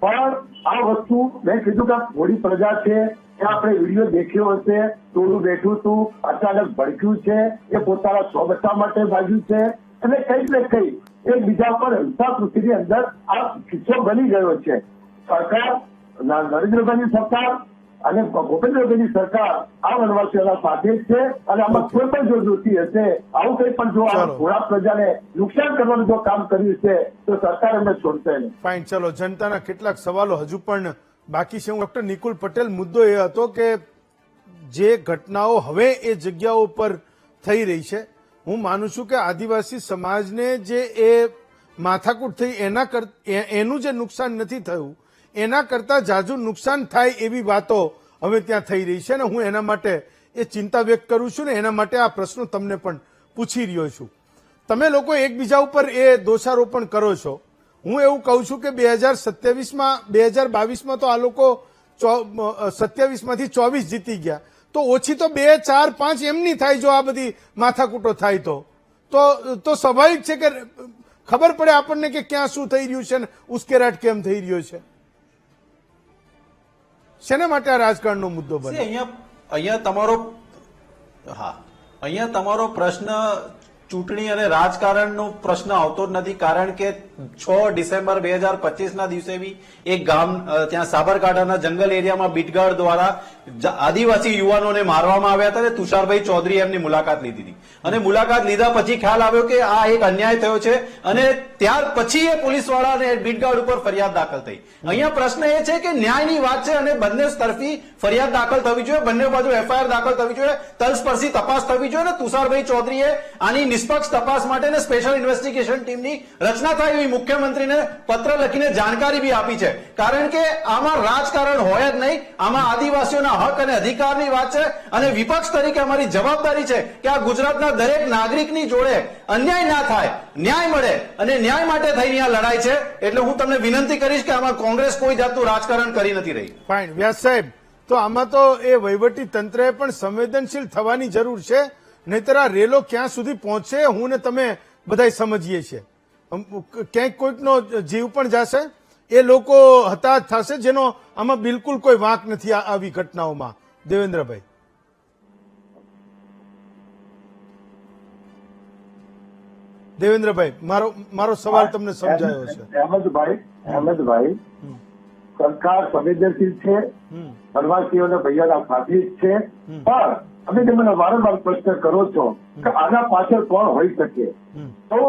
પણ આ વસ્તુ મેં કીધું કે થોડી પ્રજા છે એ આપણે વિડીયો દેખ્યો હશે, ટોળું બેઠું હતું, અચાનક ભડક્યું છે, એ પોતાના સ્વ બચાવ માટે ભાગ્યું છે અને કંઈક ને કંઈક એકબીજા પર હિંસા કૃતિની અંદર આ કિસ્સો બની ગયો છે. સરકાર, નરેન્દ્રભાઈની સરકાર અને ભૂપેન્દ્રભાઈની સરકાર આ વનવાસીઓના સાથે જ છે અને આમાં કોઈ પણ જો દોષી હશે, આવું કંઈ પણ જો થોડા પ્રજાને નુકસાન કરવાનું જો કામ કર્યું છે તો સરકાર એમને છોડશે નહીં. ફાઇન, ચલો. જનતાના કેટલાક સવાલો હજુ પણ બાકી છે. હું ડોક્ટર નિકુલ પટેલ, મુદ્દો એ હતો કે જે ઘટનાઓ હવે એ જગ્યાઓ પર થઈ રહી છે, હું માનું છું કે આદિવાસી સમાજને જે એ માથાકૂટ થઈ એનું જે નુકસાન નથી થયું એના કરતા જાજુ નુકસાન થાય એવી વાતો હવે ત્યાં થઈ રહી છે ને હું એના માટે એ ચિંતા વ્યક્ત કરું છું ને એના માટે આ પ્રશ્નો તમને પણ પૂછી રહ્યો છું. તમે લોકો એકબીજા ઉપર એ દોષારોપણ કરો છો. હું એવું કહું છું કે 2027માં 2022માં તો આ લોકો 27માંથી 24 જીતી ગયા, તો ઓછી તો 2, 4, 5 એમની થાય જો આ બધી માથાકૂટો થાય તો સ્વાભાવિક છે કે ખબર પડે આપણને કે ક્યાં શું થઈ રહ્યું છે ને ઉશ્કેરાટ કેમ થઈ રહ્યો છે. શેના માટે આ રાજકારણનો મુદ્દો બને? અહીંયા તમારો પ્રશ્ન ચૂંટણી અને રાજકારણનો પ્રશ્ન આવતો જ નથી, કારણ કે 6 ડિસેમ્બર 2025ના દિવસે બી એક ગામ ત્યાં સાબરકાંઠાના જંગલ એરિયામાં બીટગાર્ડ દ્વારા આદિવાસી યુવાનોને મારવામાં આવ્યા હતા અને તુષારભાઈ ચૌધરીએ એમની મુલાકાત લીધી હતી અને મુલાકાત લીધા પછી ખ્યાલ આવ્યો કે આ એક અન્યાય થયો છે અને ત્યાર પછી એ પોલીસવાળા અને બીટગાર્ડ ઉપર ફરિયાદ દાખલ થઈ. અહીંયા પ્રશ્ન એ છે કે ન્યાયની વાત છે અને બંને તરફી ફરિયાદ દાખલ થવી જોઈએ, બંને બાજુ એફઆઈઆર દાખલ થવી જોઈએ, તલસ્પર્શી તપાસ થવી જોઈએ અને તુષારભાઈ ચૌધરીએ આની નિષ્પક્ષ તપાસ માટે સ્પેશિયલ ઇન્વેસ્ટિગેશન ટીમની રચના થાય એવી મુખ્યમંત્રીને પત્ર લખીને જાણકારી બી આપી છે. કારણ કે આમાં રાજકારણ હોય જ નહીં, આમાં આદિવાસીઓના હક અને અધિકારની વાત છે અને વિપક્ષ તરીકે અમારી જવાબદારી છે કે આ ગુજરાતના દરેક નાગરિકની જોડે અન્યાય ના થાય, ન્યાય મળે અને ન્યાય માટે થઈને આ લડાઈ છે. એટલે હું તમને વિનંતી કરીશ કે આમાં કોંગ્રેસ કોઈ જાતનું રાજકારણ કરી નથી રહી. ફાઇન, વ્યાસ સાહેબ, તો આમાં તો એ વહીવટી તંત્રએ પણ સંવેદનશીલ થવાની જરૂર છે, નહીતર આ રેલો ક્યાં સુધી પહોંચશે હું ને તમે બધા સમજીએ છીએ. ક્યાંક કોઈકનો જીવ પણ જશે, એ લોકો હતાશ થશે જેનો આમાં બિલકુલ કોઈ વાંક નથી આવી ઘટનાઓમાં. દેવેન્દ્રભાઈ, દેવેન્દ્રભાઈ, મારો સવાલ તમને સમજાયો છે. અહેમદભાઈ, સરકાર સંવેદનશીલ છે, વનવાસીઓને ભૈયાના સાથે જ છે, પણ તમે જે મને વારંવાર પ્રશ્ન કરો છો કે આના પાછળ કોણ હોઈ શકે, તો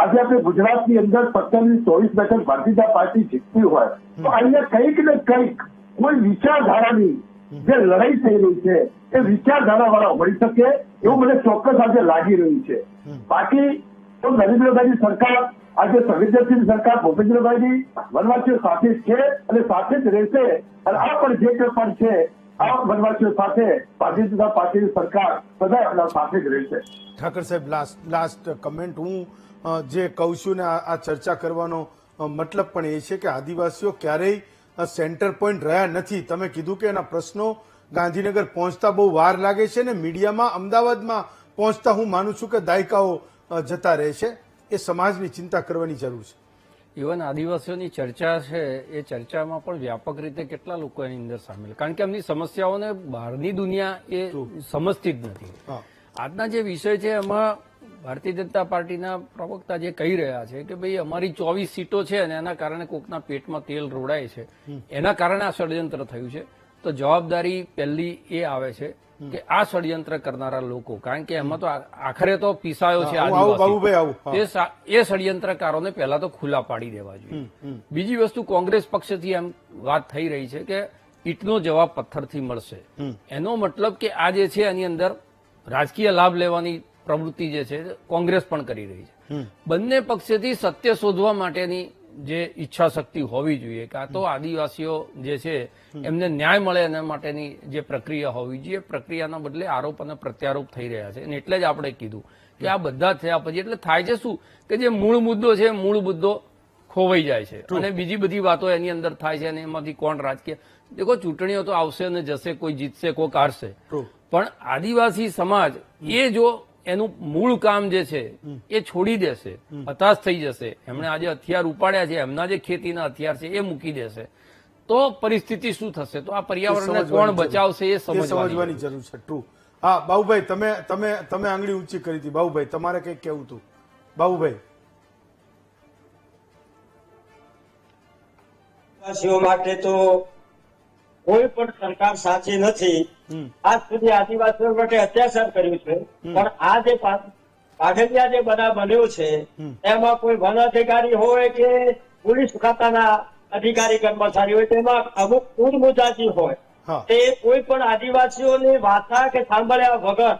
આજે આપણે ગુજરાતની અંદર 27-24 બેઠક ભારતીય જનતા પાર્ટી જીતતી હોય તો અહીંયા કંઈક ને કંઈક કોઈ વિચારધારાની જે લડાઈ થઈ રહી છે એ વિચારધારા વાળા હોઈ શકે એવું મને ચોક્કસ આજે લાગી રહ્યું છે. બાકી તો નરેન્દ્રભાઈની સરકાર આજે સંવેદનશીલ સરકાર ભૂપેન્દ્રભાઈની વનવાસીઓ સાથે જ છે અને સાથે જ રહેશે અને આ પણ જે કંઈ પણ છે આ વનવાસીઓ સાથે ભારતીય જનતા પાર્ટીની સરકાર બધા એમના સાથે જ રહેશે. ઠાકર સાહેબ, લાસ્ટ કમેન્ટ. હું જે કહું છું ને આ ચર્ચા કરવાનો મતલબ પણ એ છે કે આદિવાસીઓ ક્યારેય સેન્ટર પોઈન્ટ રહ્યા નથી. તમે કીધું કે એના પ્રશ્નો ગાંધીનગર પહોંચતા બહુ વાર લાગે છે ને મીડિયામાં અમદાવાદમાં પહોંચતા હું માનું છું કે દાયકાઓ જતા રહે છે. એ સમાજની ચિંતા કરવાની જરૂર છે. ઇવન આદિવાસીઓની ચર્ચા છે એ ચર્ચામાં પણ વ્યાપક રીતે કેટલા લોકો એની અંદર સામેલ, કારણ કે એમની સમસ્યાઓને બહારની દુનિયા એ સમજતી જ નથી. આજના જે વિષય છે એમાં ભારતીય જનતા પાર્ટીના પ્રવક્તા જે કહી રહ્યા છે કે ભાઈ અમારી 24 સીટો છે અને એના કારણે કોકના પેટમાં તેલ રોડાય છે, એના કારણે આ ષડયંત્ર થયું છે. તો જવાબદારી પહેલી એ આવે છે કે આ ષડયંત્ર કરનારા લોકો, કારણ કે એમાં તો આખરે તો પીસાયો છે આદિવાસી, એ ષડયંત્રકારોને પહેલા તો ખુલ્લા પાડી દેવા જોઈએ. બીજી વસ્તુ, કોંગ્રેસ પક્ષથી એમ વાત થઈ રહી છે કે ઈંટનો જવાબ પથ્થરથી મળશે. એનો મતલબ કે આ જે છે એની અંદર રાજકીય લાભ લેવાની પ્રવૃત્તિ જે છે કોંગ્રેસ પણ કરી રહી છે. બંને પક્ષેથી સત્ય શોધવા માટેની જે ઈચ્છા શક્તિ હોવી જોઈએ, કાં તો આદિવાસીઓ જે છે એમને ન્યાય મળે એના માટેની જે પ્રક્રિયા હોવી જોઈએ, પ્રક્રિયાના બદલે આરોપ અને પ્રત્યારોપ થઈ રહ્યા છે. અને એટલે જ આપણે કીધું કે આ બધા થયા પછી એટલે થાય છે શું કે જે મૂળ મુદ્દો છે, મૂળ મુદ્દો ખોવાઈ જાય છે અને બીજી બધી વાતો એની અંદર થાય છે અને એમાંથી કોણ રાજકીય, દેખો ચૂંટણીઓ તો આવશે અને જશે, કોઈ જીતશે કોઈ હારશે, પણ આદિવાસી સમાજ એ જો એનું મૂળ કામ જે છે એ છોડી દેશે, હતાશ થઈ જશે, એમણે આજે હથિયાર ઉપાડ્યા છે, એમના જે ખેતીના હથિયાર છે એ મૂકી દેશે, તો પરિસ્થિતિ શું થશે? તો આ પર્યાવરણને કોણ બચાવશે એ સમજવાની જરૂર છે. ટ્રુ. હા બાબુભાઈ, તમે આંગળી ઊંચી કરી હતી. બાબુભાઈ, તમારે કઈક કેવું હતું? બાબુભાઈ. આદિવાસીઓ માટે તો કોઈ પણ સરકાર સાચી નથી. આજ સુધી આદિવાસીઓ માટે અત્યાચાર કર્યું છે, પણ આ જે પાઘડિયા જે બનાવ બન્યો છે એમાં કોઈ વન અધિકારી હોય કે પોલીસ ખાતાના અધિકારી કર્મચારી હોય, તેમાં અમુક પૂર્વમુજાજી હોય, તે કોઈ પણ આદિવાસીઓની વાર્તા કે સાંભળ્યા વગર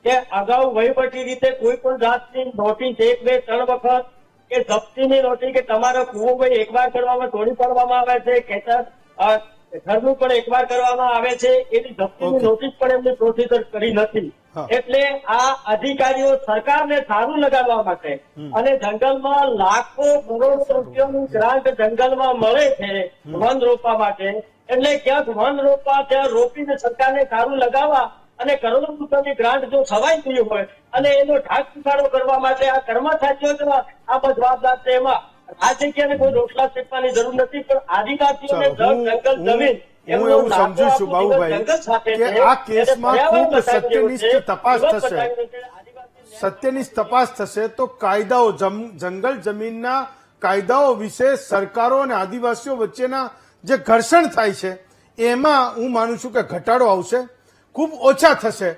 કે અગાઉ વહીવટી રીતે કોઈ પણ જાતની નોટિસ 1, 2, 3 વખત કે જપ્તીની નોટિસ કે તમારો કુવો ભાઈ એકવાર કરવામાં તોડી પાડવામાં આવે છે, ખેતર ઘરનું પણ એકવાર કરવામાં આવે છે, એની જપ્તીની નોટિસ પણ એમને પ્રોસીજર કરી નથી. એટલે આ અધિકારીઓ સરકારને સારું લગાડવા માટે અને જંગલમાં લાખો કરોડો રૂપિયાનું ગ્રાન્ટ જંગલમાં મળે છે વન રોપવા માટે, એટલે ક્યાંક વન રોપવા ત્યાં રોપીને સરકારને સારું લગાવવા અને કરોડો રૂપિયાની ગ્રાન્ટ જો છવાઈ ગઈ હોય અને એનો ઢાક સુધારો કરવા માટે આ કર્મચારીઓ આમાં જવાબદાર છે. એમાં આ જગ્યાને કોઈ રોટલા શેકવાની જરૂર નથી, પણ આદિવાસીઓને જંગલ જમીન હું એવું સમજુ છું બાબુભાઈ કે આ કેસમાં ખૂબ સત્યનિષ્ઠ તપાસ થશે, સત્યનિષ્ઠ તપાસ થશે તો કાયદાઓ, જંગલ જમીનના કાયદાઓ વિશે સરકારો અને આદિવાસીઓ વચ્ચેના જે ઘર્ષણ થાય છે એમાં હું માનું છું કે ઘટાડો આવશે, ખૂબ ઓછા થશે.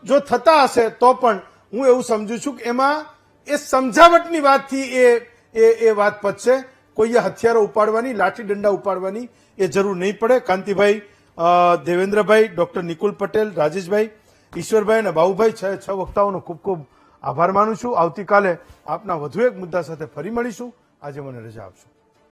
જો થતા હશે તો પણ હું એવું સમજુ છું કે એમાં એ સમજાવટની વાતથી એ વાત પતશે. કોઈએ હથિયારો ઉપાડવાની, લાઠી દંડા ઉપાડવાની એ જરૂર નહીં પડે. કાંતિભાઈ, દેવેન્દ્રભાઈ, ડોક્ટર નિકુલ પટેલ, રાજેશભાઈ, ઈશ્વરભાઈ અને બાબુભાઈ, 6 વક્તાઓનો ખૂબ ખૂબ આભાર માનું છું. આવતીકાલે આપના વધુ એક મુદ્દા સાથે ફરી મળીશું. આજે મને રજા આપશો.